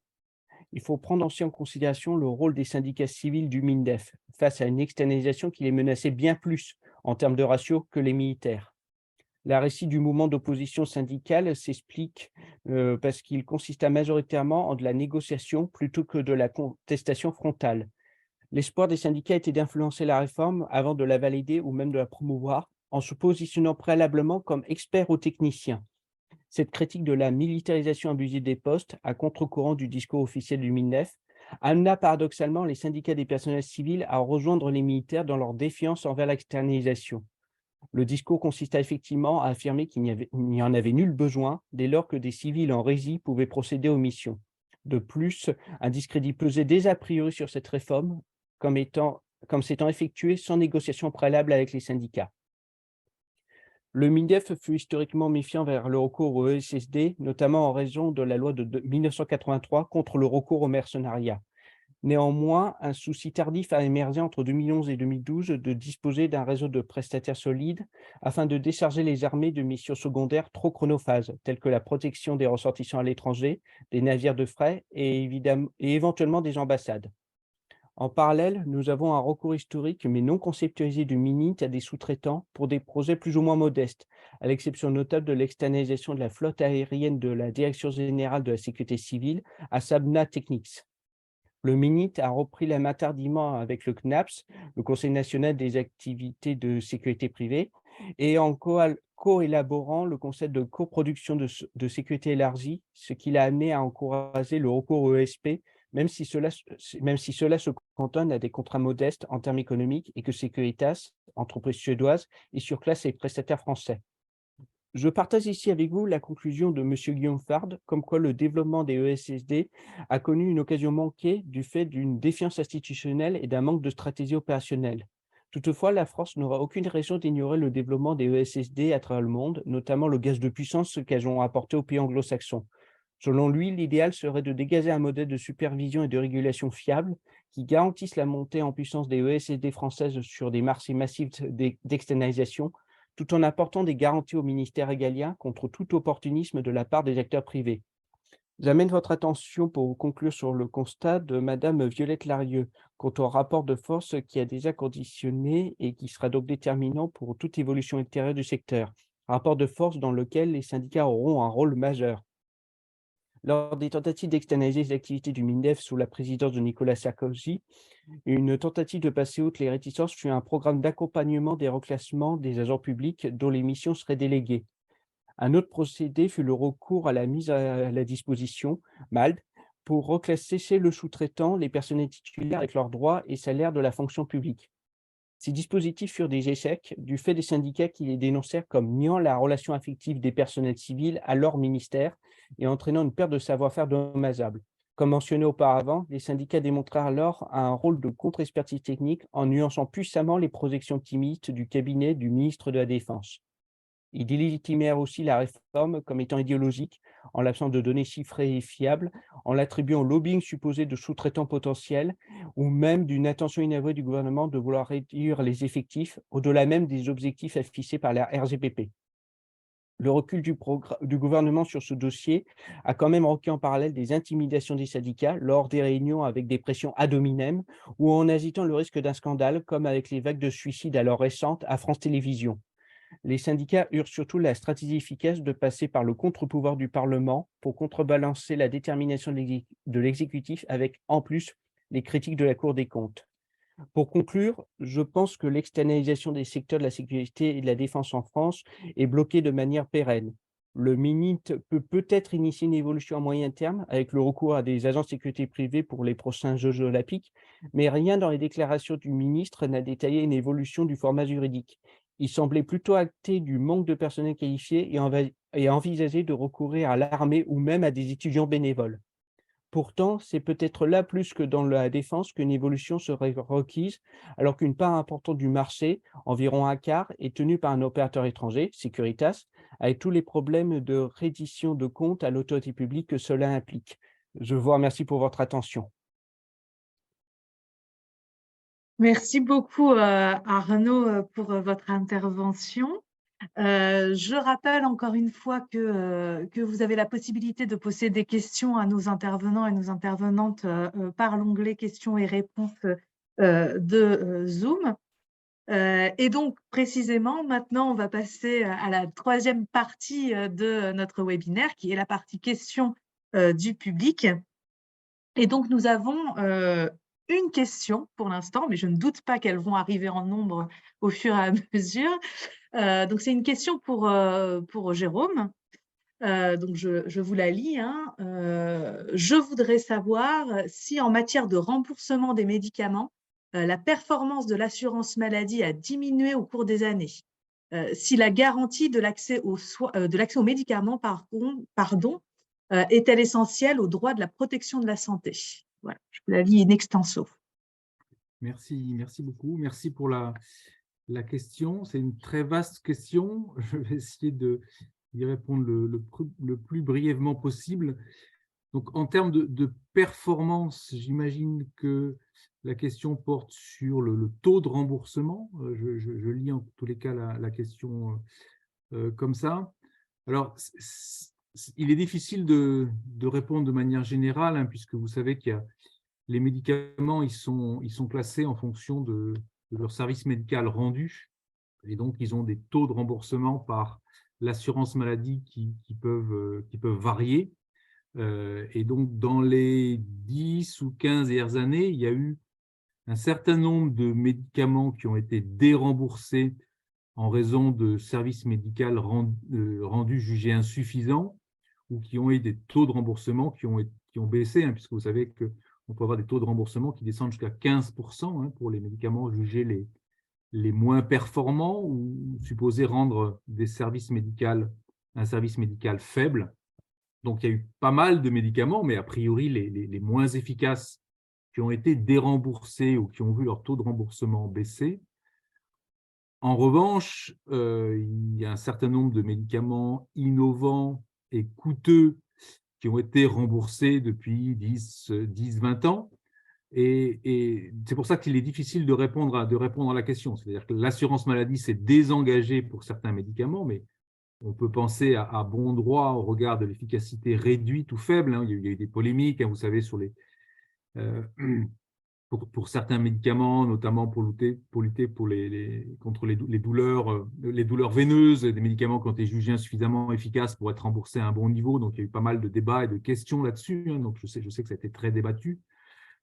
Il faut prendre aussi en considération le rôle des syndicats civils du MINDEF face à une externalisation qui les menaçait bien plus en termes de ratio que les militaires. La récit du mouvement d'opposition syndicale s'explique parce qu'il consista majoritairement en de la négociation plutôt que de la contestation frontale. L'espoir des syndicats était d'influencer la réforme avant de la valider ou même de la promouvoir, en se positionnant préalablement comme experts ou techniciens. Cette critique de la militarisation abusive des postes, à contre-courant du discours officiel du MINDEF, amena paradoxalement les syndicats des personnels civils à rejoindre les militaires dans leur défiance envers l'externalisation. Le discours consista effectivement à affirmer qu'il n'y en avait nul besoin dès lors que des civils en résie pouvaient procéder aux missions. De plus, un discrédit pesait dès a priori sur cette réforme, comme s'étant effectué sans négociation préalable avec les syndicats. Le MINDEF fut historiquement méfiant vers le recours au ESSD, notamment en raison de la loi de 1983 contre le recours au mercenariat. Néanmoins, un souci tardif a émergé entre 2011 et 2012 de disposer d'un réseau de prestataires solides afin de décharger les armées de missions secondaires trop chronophages, telles que la protection des ressortissants à l'étranger, des navires de fret et éventuellement des ambassades. En parallèle, nous avons un recours historique mais non conceptualisé du MINIT à des sous-traitants pour des projets plus ou moins modestes, à l'exception notable de l'externalisation de la flotte aérienne de la Direction générale de la sécurité civile à Sabna Technics. Le MINIT a repris la main tardivement avec le CNAPS, le Conseil national des activités de sécurité privée, et en co-élaborant le concept de coproduction de sécurité élargie, ce qui l'a amené à encourager le recours au ESP, même si cela se cantonne à des contrats modestes en termes économiques et que Securitas, entreprise suédoise, est surclasse les prestataires français. Je partage ici avec vous la conclusion de M. Guillaume Fard, comme quoi le développement des ESSD a connu une occasion manquée du fait d'une défiance institutionnelle et d'un manque de stratégie opérationnelle. Toutefois, la France n'aura aucune raison d'ignorer le développement des ESSD à travers le monde, notamment le gage de puissance qu'elles ont apporté aux pays anglo-saxons. Selon lui, l'idéal serait de dégager un modèle de supervision et de régulation fiable qui garantisse la montée en puissance des ESSD françaises sur des marchés massifs d'externalisation, tout en apportant des garanties au ministère régalien contre tout opportunisme de la part des acteurs privés. J'amène votre attention pour conclure sur le constat de Madame Violette Larieux quant au rapport de force qui a déjà conditionné et qui sera donc déterminant pour toute évolution ultérieure du secteur. Rapport de force dans lequel les syndicats auront un rôle majeur. Lors des tentatives d'externaliser les activités du MINDEF sous la présidence de Nicolas Sarkozy, une tentative de passer outre les réticences fut un programme d'accompagnement des reclassements des agents publics dont les missions seraient déléguées. Un autre procédé fut le recours à la mise à la disposition, MALD, pour reclasser chez le sous-traitant les personnels titulaires avec leurs droits et salaires de la fonction publique. Ces dispositifs furent des échecs du fait des syndicats qui les dénoncèrent comme niant la relation affective des personnels civils à leur ministère et entraînant une perte de savoir-faire dommageable. Comme mentionné auparavant, les syndicats démontrèrent alors un rôle de contre-expertise technique en nuançant puissamment les projections optimistes du cabinet du ministre de la Défense. Ils délégitimèrent aussi la réforme comme étant idéologique, en l'absence de données chiffrées et fiables, en l'attribuant au lobbying supposé de sous-traitants potentiels, ou même d'une intention inavouée du gouvernement de vouloir réduire les effectifs, au-delà même des objectifs affichés par la RGPP. Le recul du gouvernement sur ce dossier a quand même requis en parallèle des intimidations des syndicats lors des réunions avec des pressions ad hominem ou en agitant le risque d'un scandale, comme avec les vagues de suicides alors récentes à France Télévisions. Les syndicats eurent surtout la stratégie efficace de passer par le contre-pouvoir du Parlement pour contrebalancer la détermination de l'exécutif avec, en plus, les critiques de la Cour des comptes. Pour conclure, je pense que l'externalisation des secteurs de la sécurité et de la défense en France est bloquée de manière pérenne. Le MINIT peut peut-être initier une évolution à moyen terme avec le recours à des agences de sécurité privées pour les prochains Jeux olympiques, mais rien dans les déclarations du ministre n'a détaillé une évolution du format juridique. Il semblait plutôt acté du manque de personnel qualifié et envisager de recourir à l'armée ou même à des étudiants bénévoles. Pourtant, c'est peut-être là plus que dans la défense qu'une évolution serait requise, alors qu'une part importante du marché, environ un quart, est tenue par un opérateur étranger, Securitas, avec tous les problèmes de reddition de comptes à l'autorité publique que cela implique. Je vous remercie pour votre attention. Merci beaucoup, Arnaud, pour votre intervention. Je rappelle encore une fois que vous avez la possibilité de poser des questions à nos intervenants et nos intervenantes par l'onglet questions et réponses de Zoom. Et donc, précisément, maintenant, on va passer à la troisième partie de notre webinaire, qui est la partie questions du public. Et donc, nous avons une question pour l'instant, mais je ne doute pas qu'elles vont arriver en nombre au fur et à mesure. Donc, c'est une question pour Jérôme. Donc, je vous la lis. Hein. Je voudrais savoir si, en matière de remboursement des médicaments, la performance de l'assurance maladie a diminué au cours des années. Si la garantie de l'accès aux médicaments, est-elle essentielle au droit de la protection de la santé? Voilà, je vous la lis in extenso. Merci beaucoup. Merci pour la question. C'est une très vaste question. Je vais essayer d'y répondre le plus brièvement possible. Donc, en termes de performance, j'imagine que la question porte sur le taux de remboursement. Je lis en tous les cas la question comme ça. Alors, il est difficile de répondre de manière générale, hein, puisque vous savez qu'il y a les médicaments, ils sont classés en fonction de leur service médical rendu. Et donc, ils ont des taux de remboursement par l'assurance maladie qui peuvent varier. Et donc, dans les 10 ou 15 dernières années, il y a eu un certain nombre de médicaments qui ont été déremboursés en raison de services médicaux rendus jugés insuffisants ou qui ont eu des taux de remboursement qui ont baissé, hein, puisque vous savez qu'on peut avoir des taux de remboursement qui descendent jusqu'à 15% hein, pour les médicaments jugés les moins performants ou supposés rendre un service médical faible. Donc, il y a eu pas mal de médicaments, mais a priori, les moins efficaces qui ont été déremboursés ou qui ont vu leur taux de remboursement baisser. En revanche, il y a un certain nombre de médicaments innovants et coûteux qui ont été remboursés depuis 10-20 ans. Et c'est pour ça qu'il est difficile de répondre à la question. C'est-à-dire que l'assurance maladie s'est désengagée pour certains médicaments, mais on peut penser à bon droit au regard de l'efficacité réduite ou faible. Hein. Il y a eu des polémiques, hein, vous savez, sur pour certains médicaments, notamment pour lutter contre les douleurs veineuses, des médicaments qui ont été jugés insuffisamment efficaces pour être remboursés à un bon niveau. Donc, il y a eu pas mal de débats et de questions là-dessus. Hein. Donc, je sais que ça a été très débattu.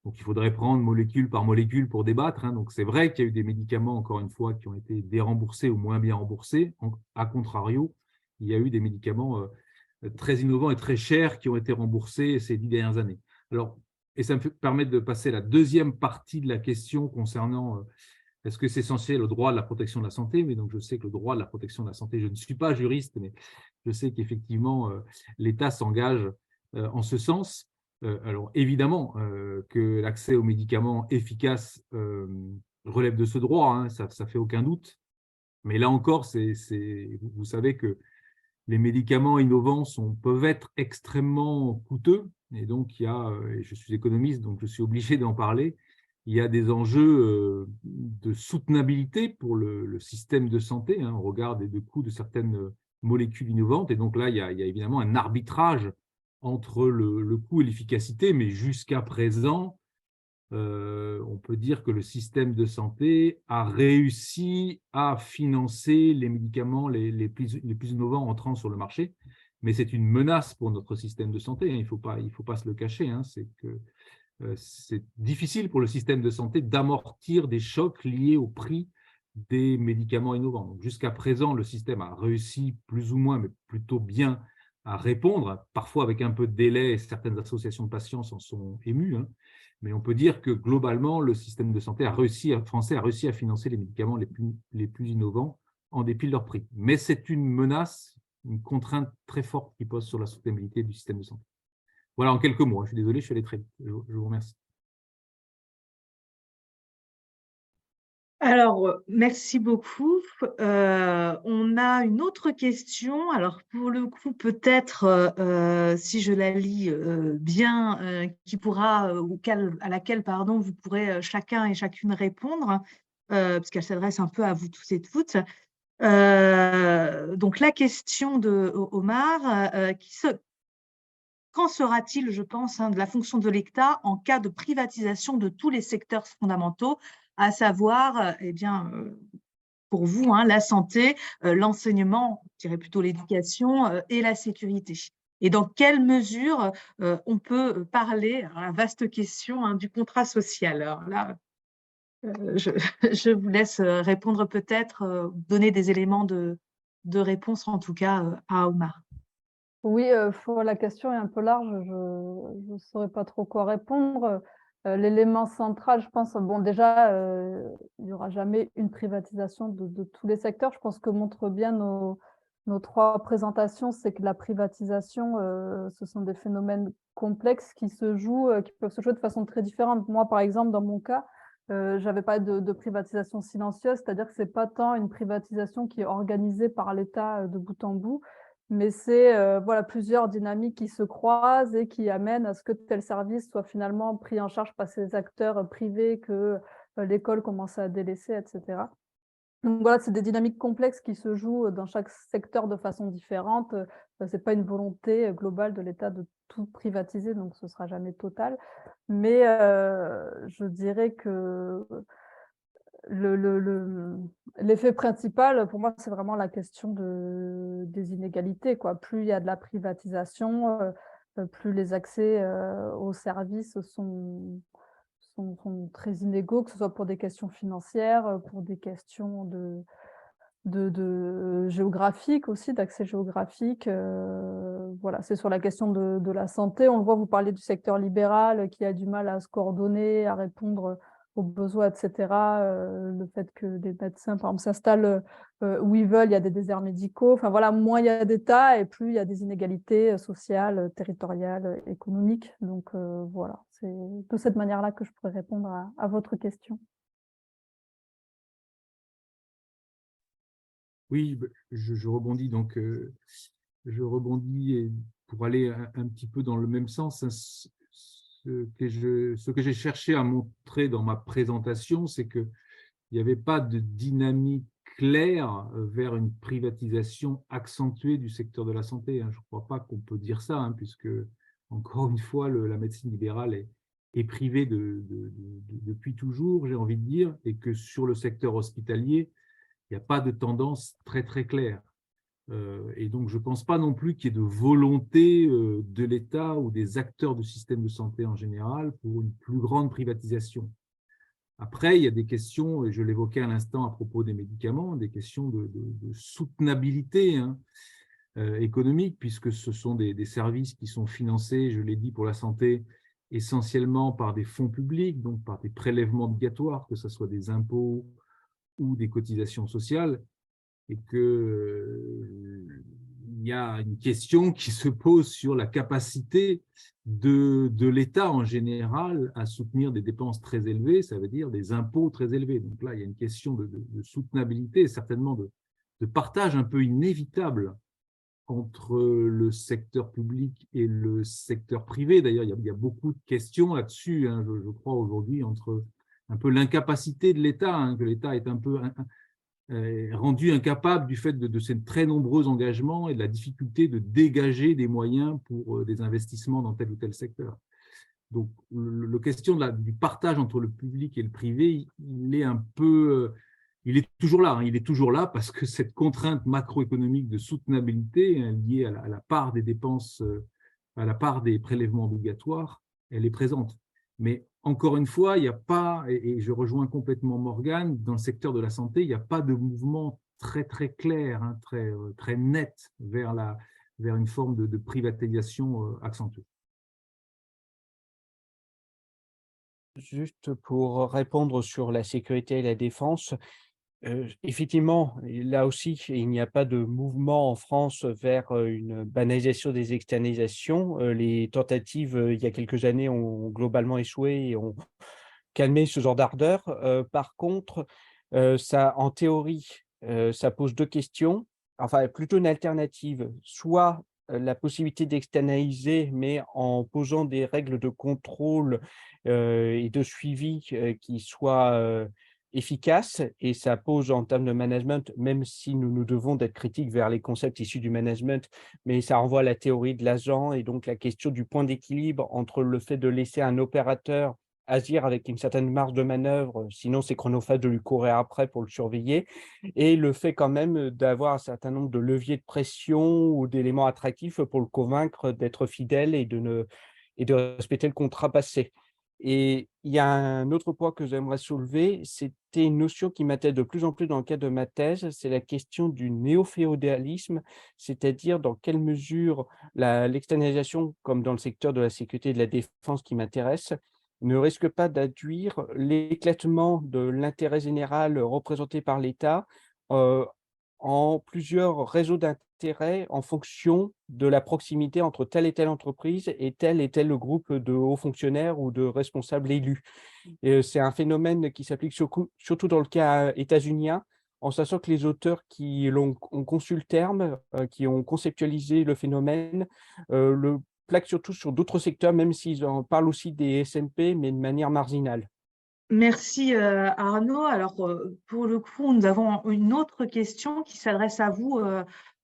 Donc, il faudrait prendre molécule par molécule pour débattre. Hein. Donc, c'est vrai qu'il y a eu des médicaments, encore une fois, qui ont été déremboursés ou moins bien remboursés. A contrario, il y a eu des médicaments très innovants et très chers qui ont été remboursés ces 10 dernières années. Alors, et ça me permet de passer à la deuxième partie de la question concernant est-ce que c'est essentiel le droit de la protection de la santé? Mais donc, je sais que le droit de la protection de la santé, je ne suis pas juriste, mais je sais qu'effectivement, l'État s'engage en ce sens. Alors, évidemment, que l'accès aux médicaments efficaces relève de ce droit, hein, ça ne fait aucun doute. Mais là encore, vous savez que les médicaments innovants peuvent être extrêmement coûteux. Et donc, et je suis économiste, donc je suis obligé d'en parler, il y a des enjeux de soutenabilité pour le système de santé, hein, au regard des coûts de certaines molécules innovantes. Et donc là, il y a évidemment un arbitrage entre le coût et l'efficacité, mais jusqu'à présent, on peut dire que le système de santé a réussi à financer les médicaments les plus innovants entrant sur le marché, mais c'est une menace pour notre système de santé, hein, il faut pas se le cacher, hein, c'est que c'est difficile pour le système de santé d'amortir des chocs liés au prix des médicaments innovants. Jusqu'à présent, le système a réussi plus ou moins, mais plutôt bien, à répondre, parfois avec un peu de délai, certaines associations de patients s'en sont émues, hein, mais on peut dire que globalement, le système de santé français a réussi à financer les médicaments les plus innovants en dépit de leur prix. Mais c'est une menace, une contrainte très forte qui pose sur la soutenabilité du système de santé. Voilà, en quelques mots. Je suis désolé, je suis allé très vite. Je vous remercie. Alors, merci beaucoup. On a une autre question. Alors, pour le coup, peut-être, si je la lis bien, qui pourra, à laquelle, pardon, vous pourrez chacun et chacune répondre, puisqu'elle s'adresse un peu à vous tous et toutes. Donc, la question de Omar, qu'en sera-t-il, je pense, de la fonction de l'État en cas de privatisation de tous les secteurs fondamentaux, à savoir, pour vous, la santé, l'enseignement, je dirais plutôt l'éducation et la sécurité. Et dans quelle mesure on peut parler, alors la vaste question, du contrat social. Alors là, je vous laisse répondre peut-être, donner des éléments de réponse en tout cas à Omar. Oui, la question est un peu large, je ne saurais pas trop quoi répondre. L'élément central, je pense, bon déjà, il n'y aura jamais une privatisation de tous les secteurs. Je pense que montrent bien nos 3 présentations, c'est que la privatisation, ce sont des phénomènes complexes qui peuvent se jouer de façon très différente. Moi, par exemple, dans mon cas, j'avais pas de privatisation silencieuse, c'est-à-dire que c'est pas tant une privatisation qui est organisée par l'État, de bout en bout, mais c'est plusieurs dynamiques qui se croisent et qui amènent à ce que tel service soit finalement pris en charge par ces acteurs privés que l'école commence à délaisser, etc. Donc voilà, c'est des dynamiques complexes qui se jouent dans chaque secteur de façon différente. Ce n'est pas une volonté globale de l'État de tout privatiser, donc ce ne sera jamais total. Mais je dirais que l'effet principal, pour moi, c'est vraiment la question des inégalités, quoi. Plus il y a de la privatisation, plus les accès aux services sont très inégaux, que ce soit pour des questions financières, pour des questions géographiques aussi, d'accès géographique. Voilà, c'est sur la question de la santé. On le voit, vous parlez du secteur libéral qui a du mal à se coordonner, à répondre aux besoins, etc. Le fait que des médecins, par exemple, s'installent où ils veulent, il y a des déserts médicaux. Enfin voilà, moins il y a d'État et plus il y a des inégalités sociales, territoriales, économiques. Donc voilà, c'est de cette manière-là que je pourrais répondre à votre question. Oui, je rebondis donc, et pour aller un petit peu dans le même sens, hein, ce que j'ai cherché à montrer dans ma présentation, c'est qu'il n'y avait pas de dynamique claire vers une privatisation accentuée du secteur de la santé, hein. Je ne crois pas qu'on peut dire ça, hein, puisque, encore une fois, la médecine libérale est privée depuis toujours, j'ai envie de dire, et que sur le secteur hospitalier, il n'y a pas de tendance très, très claire. Et donc, je ne pense pas non plus qu'il y ait de volonté de l'État ou des acteurs du système de santé en général pour une plus grande privatisation. Après, il y a des questions, et je l'évoquais à l'instant à propos des médicaments, des questions de soutenabilité, hein, économique, puisque ce sont des services qui sont financés, je l'ai dit, pour la santé, essentiellement par des fonds publics, donc par des prélèvements obligatoires, que ce soit des impôts ou des cotisations sociales, et qu'il y a une question qui se pose sur la capacité de l'État en général à soutenir des dépenses très élevées, ça veut dire des impôts très élevés. Donc là, il y a une question de soutenabilité, certainement de partage un peu inévitable entre le secteur public et le secteur privé. D'ailleurs, il y a beaucoup de questions là-dessus, hein, je crois, aujourd'hui, entre un peu l'incapacité de l'État, hein, que l'État est un peu rendu incapable du fait de ces très nombreux engagements et de la difficulté de dégager des moyens pour des investissements dans tel ou tel secteur. Donc, la question du partage entre le public et le privé, il est un peu, il est toujours là. Hein, il est toujours là parce que cette contrainte macroéconomique de soutenabilité, hein, liée à la part des dépenses, à la part des prélèvements obligatoires, elle est présente. Mais encore une fois, il n'y a pas, et je rejoins complètement Morgane, dans le secteur de la santé, il n'y a pas de mouvement très, très clair, hein, très net vers une forme de privatisation accentuée. Juste pour répondre sur la sécurité et la défense, effectivement, là aussi, il n'y a pas de mouvement en France vers une banalisation des externalisations. Les tentatives, il y a quelques années, ont globalement échoué et ont calmé ce genre d'ardeur. Par contre, ça, en théorie, ça pose deux questions, enfin plutôt une alternative. Soit la possibilité d'externaliser, mais en posant des règles de contrôle et de suivi qui soient efficace, et ça pose en termes de management, même si nous devons d'être critiques vers les concepts issus du management, mais ça renvoie à la théorie de l'agent et donc la question du point d'équilibre entre le fait de laisser un opérateur agir avec une certaine marge de manœuvre, sinon c'est chronophage de lui courir après pour le surveiller, et le fait quand même d'avoir un certain nombre de leviers de pression ou d'éléments attractifs pour le convaincre d'être fidèle et de respecter le contrat passé. Et il y a un autre point que j'aimerais soulever, c'était une notion qui m'intéresse de plus en plus dans le cadre de ma thèse, c'est la question du néo-féodalisme, c'est-à-dire dans quelle mesure l'externalisation, comme dans le secteur de la sécurité et de la défense qui m'intéresse, ne risque pas d'induire l'éclatement de l'intérêt général représenté par l'État euh, en plusieurs réseaux d'intérêt en fonction de la proximité entre telle et telle entreprise et tel groupe de hauts fonctionnaires ou de responsables élus. Et c'est un phénomène qui s'applique surtout dans le cas états-unien, en sachant que les auteurs qui ont conçu le terme, qui ont conceptualisé le phénomène, le plaquent surtout sur d'autres secteurs, même s'ils en parlent aussi des SMP, mais de manière marginale. Merci Arnaud. Alors, pour le coup, nous avons une autre question qui s'adresse à vous,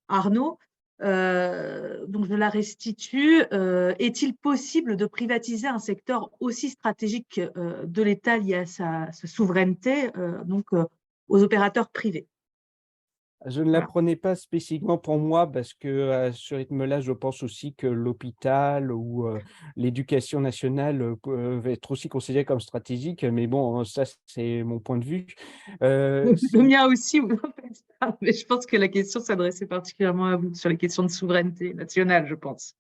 Arnaud. Donc, je la restitue. Est-il possible de privatiser un secteur aussi stratégique de l'État lié à sa souveraineté, aux opérateurs privés? Je ne la prenais pas spécifiquement pour moi parce que à ce rythme-là, je pense aussi que l'hôpital ou l'éducation nationale peuvent être aussi considérés comme stratégiques. Mais bon, ça, c'est mon point de vue. Le mien aussi, mais je pense que la question s'adressait particulièrement à vous sur les questions de souveraineté nationale, je pense.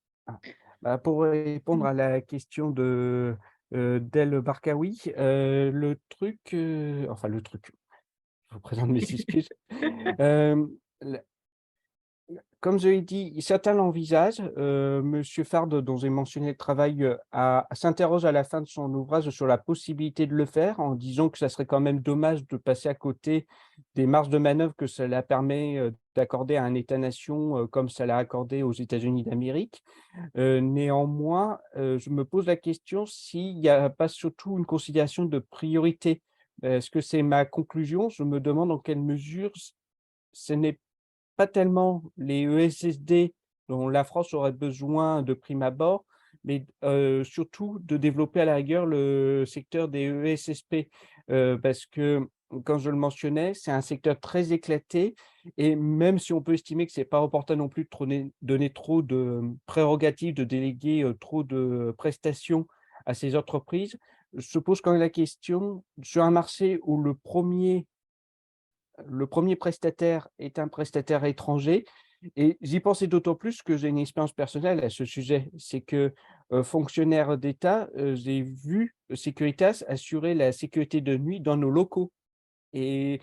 Pour répondre à la question d'El Barkawi, le truc, je vous présente mes excuses. La Comme je l'ai dit, certains l'envisagent. Monsieur Fard, dont j'ai mentionné le travail, s'interroge à la fin de son ouvrage sur la possibilité de le faire, en disant que ça serait quand même dommage de passer à côté des marges de manœuvre que cela permet d'accorder à un État-nation comme ça l'a accordé aux États-Unis d'Amérique. Néanmoins, je me pose la question s'il n'y a pas surtout une considération de priorité. Est-ce que c'est ma conclusion? Je me demande en quelle mesure ce n'est pas tellement les ESSD dont la France aurait besoin de prime abord, mais surtout de développer à la rigueur le secteur des ESSP. Parce que, comme je le mentionnais, c'est un secteur très éclaté et même si on peut estimer que ce n'est pas opportun non plus de donner trop de prérogatives, de déléguer trop de prestations à ces entreprises, se pose quand même la question, sur un marché où le premier prestataire est un prestataire étranger, et j'y pensais d'autant plus que j'ai une expérience personnelle à ce sujet. C'est que, fonctionnaire d'État, j'ai vu Securitas assurer la sécurité de nuit dans nos locaux, et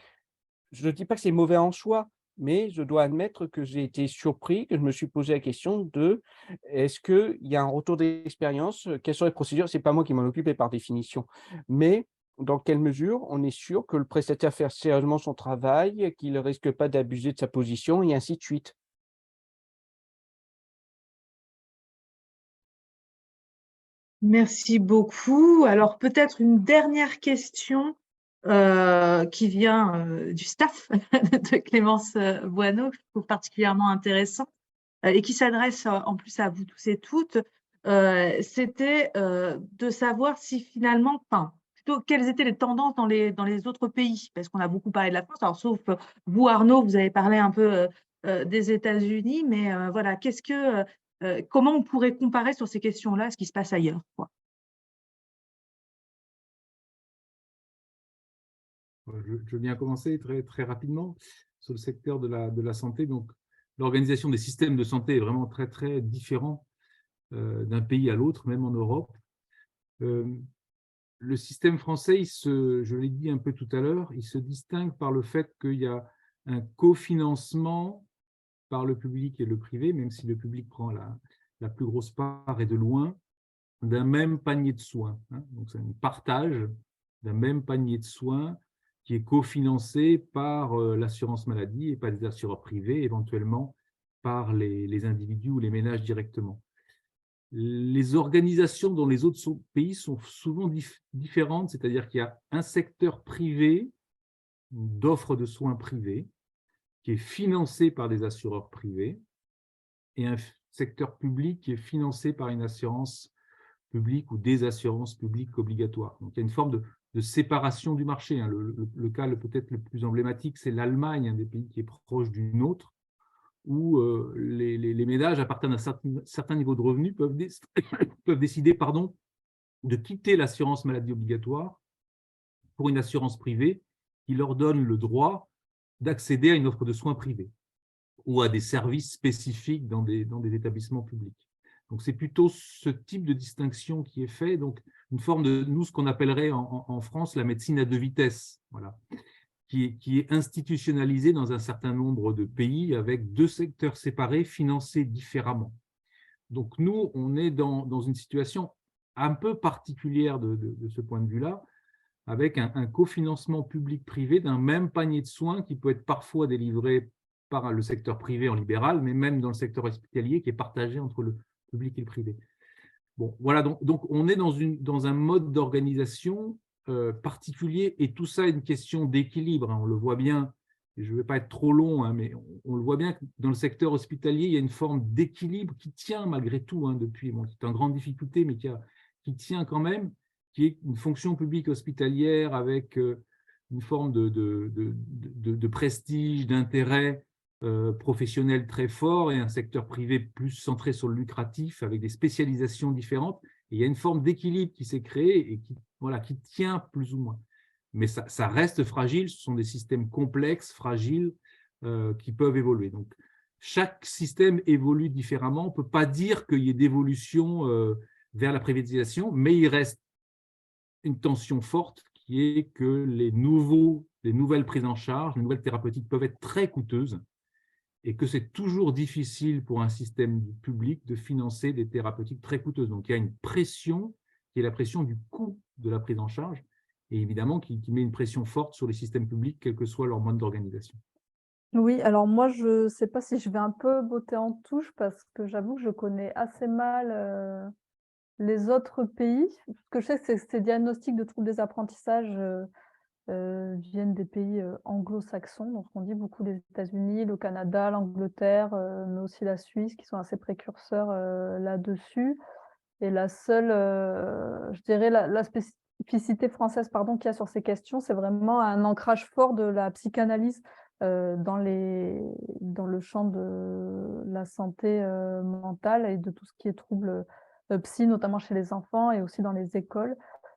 je ne dis pas que c'est mauvais en soi, mais je dois admettre que j'ai été surpris, que je me suis posé la question de est-ce qu'il y a un retour d'expérience? Quelles sont les procédures? C'est pas moi qui m'en occupais par définition, mais dans quelle mesure on est sûr que le prestataire fait sérieusement son travail, qu'il ne risque pas d'abuser de sa position et ainsi de suite? Merci beaucoup. Alors, peut-être une dernière question qui vient du staff de Clémence Boineau, que je trouve particulièrement intéressant et qui s'adresse en plus à vous tous et toutes. C'était de savoir si finalement, enfin, plutôt quelles étaient les tendances dans les autres pays, parce qu'on a beaucoup parlé de la France. Alors, sauf vous, Arnaud, vous avez parlé un peu des États-Unis, mais voilà, comment on pourrait comparer sur ces questions-là ce qui se passe ailleurs, quoi. Je veux bien commencer très, très rapidement sur le secteur de la santé. Donc, l'organisation des systèmes de santé est vraiment très, très différente d'un pays à l'autre, même en Europe. Le système français, je l'ai dit un peu tout à l'heure, il se distingue par le fait qu'il y a un cofinancement par le public et le privé, même si le public prend la plus grosse part et de loin, d'un même panier de soins. Donc, c'est un partage d'un même panier de soins qui est cofinancé par l'assurance maladie et pas des assureurs privés, éventuellement par les individus ou les ménages directement. Les organisations dans les autres pays sont souvent différentes, c'est-à-dire qu'il y a un secteur privé d'offres de soins privés qui est financé par des assureurs privés et un secteur public qui est financé par une assurance publique ou des assurances publiques obligatoires. Donc, il y a une forme de séparation du marché. Le cas peut-être le plus emblématique, c'est l'Allemagne, un des pays qui est proche du nôtre, où les ménages, à partir d'un certain niveau de revenus, peuvent décider de quitter l'assurance maladie obligatoire pour une assurance privée qui leur donne le droit d'accéder à une offre de soins privés ou à des services spécifiques dans des établissements publics. Donc, c'est plutôt ce type de distinction qui est fait, donc une forme de, nous, ce qu'on appellerait en France la médecine à deux vitesses, voilà, qui est institutionnalisée dans un certain nombre de pays avec deux secteurs séparés financés différemment. Donc, nous, on est dans une situation un peu particulière de ce point de vue-là, avec un cofinancement public-privé d'un même panier de soins qui peut être parfois délivré par le secteur privé en libéral, mais même dans le secteur hospitalier qui est partagé entre le public et le privé. Bon, voilà, donc on est dans un mode d'organisation particulier et tout ça est une question d'équilibre. On le voit bien, et je ne vais pas être trop long, mais on le voit bien que dans le secteur hospitalier, il y a une forme d'équilibre qui tient malgré tout depuis, qui est en grande difficulté, mais qui tient quand même, qui est une fonction publique hospitalière avec une forme de prestige, d'intérêt professionnel très fort et un secteur privé plus centré sur le lucratif avec des spécialisations différentes. Et il y a une forme d'équilibre qui s'est créée et qui tient plus ou moins. Mais ça reste fragile, ce sont des systèmes complexes, fragiles, qui peuvent évoluer. Donc, chaque système évolue différemment. On ne peut pas dire qu'il y ait d'évolution vers la privatisation, mais il reste une tension forte qui est que les nouvelles prises en charge, les nouvelles thérapeutiques peuvent être très coûteuses et que c'est toujours difficile pour un système public de financer des thérapeutiques très coûteuses. Donc, il y a une pression qui est la pression du coût de la prise en charge et évidemment qui met une pression forte sur les systèmes publics, quel que soit leur mode d'organisation. Oui, alors moi, je ne sais pas si je vais un peu botter en touche parce que j'avoue que je connais assez mal les autres pays. Ce que je sais, c'est que ces diagnostics de troubles des apprentissages viennent des pays anglo-saxons, donc on dit beaucoup les États-Unis, le Canada, l'Angleterre, mais aussi la Suisse, qui sont assez précurseurs là-dessus. Et la seule, je dirais, la spécificité française qu'il y a sur ces questions, c'est vraiment un ancrage fort de la psychanalyse dans le champ de la santé mentale et de tout ce qui est troubles psy, notamment chez les enfants et aussi dans les écoles.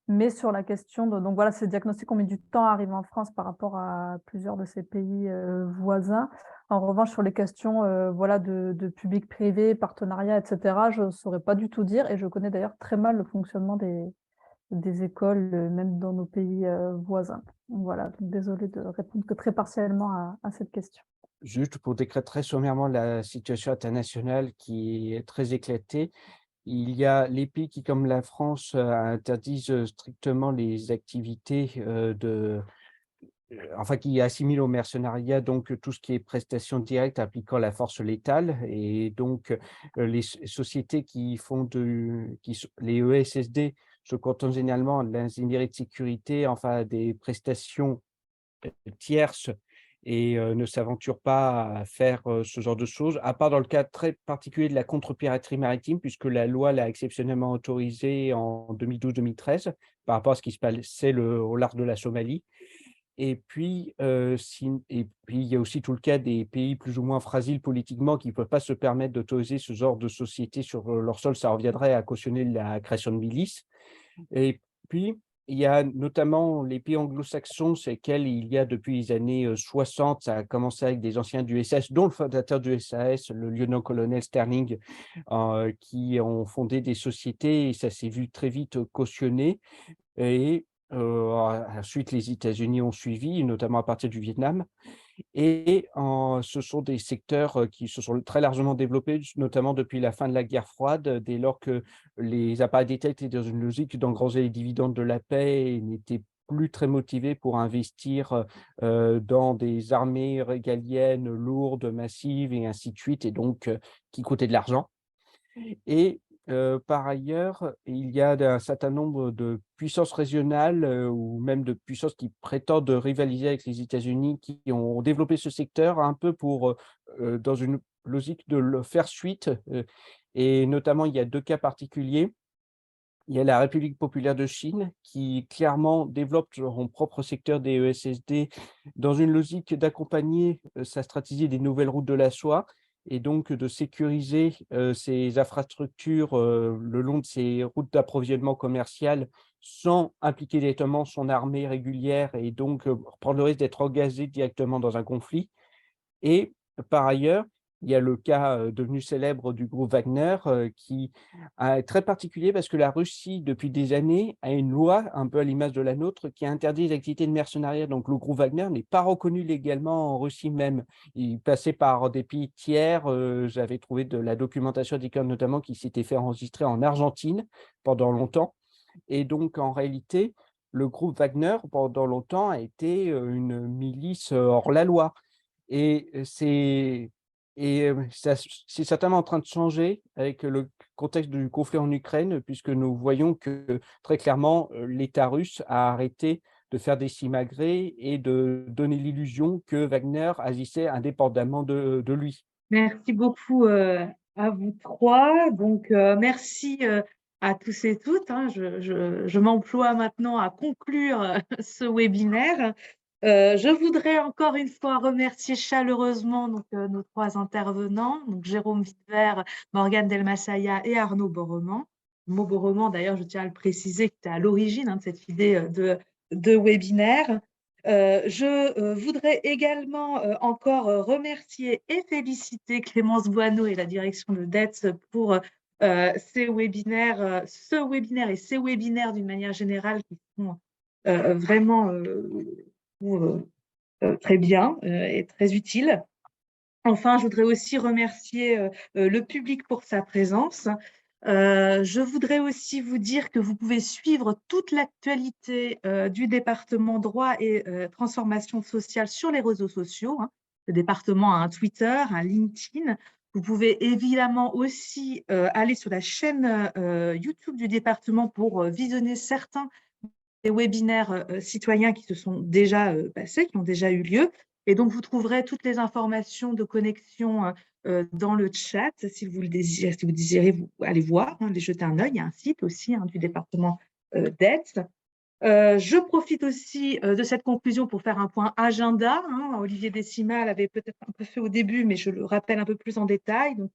Mais sur la question donc voilà, ces diagnostics ont mis du temps à arriver en France par rapport à plusieurs de ces pays voisins. En revanche, sur les questions de public-privé, partenariat, etc., je ne saurais pas du tout dire et je connais d'ailleurs très mal le fonctionnement des écoles, même dans nos pays voisins. Voilà, donc désolée de répondre que très partiellement à cette question. Juste pour décrire très sommairement la situation internationale qui est très éclatée, il y a les pays qui, comme la France, interdisent strictement les activités enfin qui assimilent au mercenariat donc tout ce qui est prestations directes impliquant la force létale et donc les sociétés qui font les ESSD se contentent généralement de l'ingénierie de sécurité, enfin des prestations tierces et ne s'aventurent pas à faire, ce genre de choses, à part dans le cas très particulier de la contre-piraterie maritime, puisque la loi l'a exceptionnellement autorisé en 2012-2013 par rapport à ce qui se passait au large de la Somalie. Et puis, il y a aussi tout le cas des pays plus ou moins fragiles politiquement qui ne peuvent pas se permettre d'autoriser ce genre de société sur, leur sol. Ça reviendrait à cautionner la création de milices. Et puis, il y a notamment les pays anglo-saxons, c'est lesquels il y a depuis les années 60, ça a commencé avec des anciens du SAS, dont le fondateur du SAS, le lieutenant-colonel Sterling, qui ont fondé des sociétés et ça s'est vu très vite cautionné. Et ensuite, les États-Unis ont suivi, notamment à partir du Vietnam. Et ce sont des secteurs, qui se sont très largement développés, notamment depuis la fin de la guerre froide, dès lors que les appareils d'État étaient dans une logique d'engranger les dividendes de la paix et n'étaient plus très motivés pour investir, dans des armées régaliennes lourdes, massives et ainsi de suite et donc qui coûtaient de l'argent. Et par ailleurs, il y a un certain nombre de puissances régionales, ou même de puissances qui prétendent rivaliser avec les États-Unis, qui ont développé ce secteur un peu pour, dans une logique de le faire suite, et notamment il y a 2 cas particuliers. Il y a la République populaire de Chine qui clairement développe son propre secteur des ESSD dans une logique d'accompagner, sa stratégie des nouvelles routes de la soie et donc de sécuriser, ses infrastructures, le long de ces routes d'approvisionnement commercial sans impliquer directement son armée régulière et donc, prendre le risque d'être engagé directement dans un conflit. Et par ailleurs, il y a le cas, devenu célèbre du groupe Wagner, qui est très particulier parce que la Russie, depuis des années, a une loi, un peu à l'image de la nôtre, qui interdit les activités de mercenariat. Donc le groupe Wagner n'est pas reconnu légalement en Russie même. Il passait par des pays tiers, j'avais trouvé de la documentation indiquant notamment qu'il s'était fait enregistrer en Argentine pendant longtemps et donc en réalité, le groupe Wagner, pendant longtemps, a été, une milice, hors la loi. Et c'est certainement en train de changer avec le contexte du conflit en Ukraine, puisque nous voyons que très clairement, l'État russe a arrêté de faire des simagrées et de donner l'illusion que Wagner agissait indépendamment de lui. Merci beaucoup à vous trois. Donc, merci à tous et toutes, hein. Je m'emploie maintenant à conclure ce webinaire. Je voudrais encore une fois remercier chaleureusement donc, nos trois intervenants, donc Jérôme Viver, Morgane Delmasaya et Arnaud Borremand. Maud Borremand, d'ailleurs, je tiens à le préciser, qui était à l'origine de cette idée de webinaire. Je voudrais également encore remercier et féliciter Clémence Boineau et la direction de DETS pour ce webinaire et ces webinaires d'une manière générale qui sont vraiment très bien et très utiles. Enfin, je voudrais aussi remercier le public pour sa présence. Je voudrais aussi vous dire que vous pouvez suivre toute l'actualité du département droit et transformation sociale sur les réseaux sociaux, hein. Le département a un Twitter, un LinkedIn. Vous pouvez évidemment aussi aller sur la chaîne YouTube du département pour visionner certains des webinaires citoyens qui se sont déjà passés, qui ont déjà eu lieu. Et donc, vous trouverez toutes les informations de connexion dans le chat, si vous le désirez, si vous désirez vous aller voir, hein, les jeter un œil. Il y a un site aussi hein, du département d'ETS. Je profite aussi de cette conclusion pour faire un point agenda, hein. Olivier Décimal l'avait peut-être un peu fait au début, mais je le rappelle un peu plus en détail. Donc,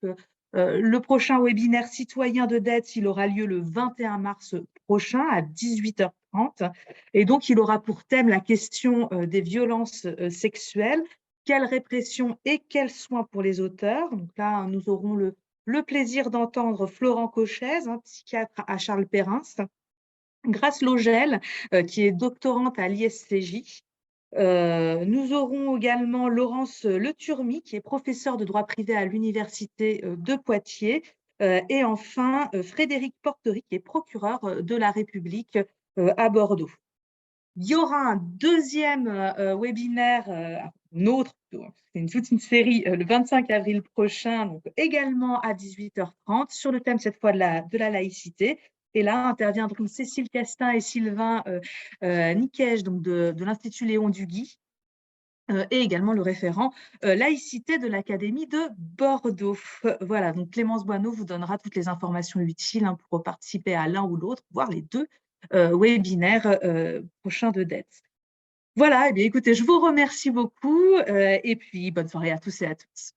le prochain webinaire citoyen de DETS, il aura lieu le 21 mars prochain à 18h30. Et donc, il aura pour thème la question des violences sexuelles, quelle répression et quels soins pour les auteurs. Donc là, nous aurons le plaisir d'entendre Florent Cochez, hein, psychiatre à Charles Perrin, Grace Logel, qui est doctorante à l'ISCJ, Nous aurons également Laurence Le Turmy, qui est professeur de droit privé à l'Université de Poitiers. Et enfin, Frédéric Portery, qui est procureur de la République à Bordeaux. Il y aura un deuxième webinaire, c'est toute une série, le 25 avril prochain, donc également à 18h30, sur le thème cette fois de la laïcité. Et là interviendront Cécile Castin et Sylvain Niquège, donc de l'Institut Léon Duguy, et également le référent laïcité de l'Académie de Bordeaux. Voilà, donc Clémence Boineau vous donnera toutes les informations utiles pour participer à l'un ou l'autre, voire les deux webinaires prochains de DETS. Voilà, eh bien, écoutez, je vous remercie beaucoup et puis bonne soirée à tous et à toutes.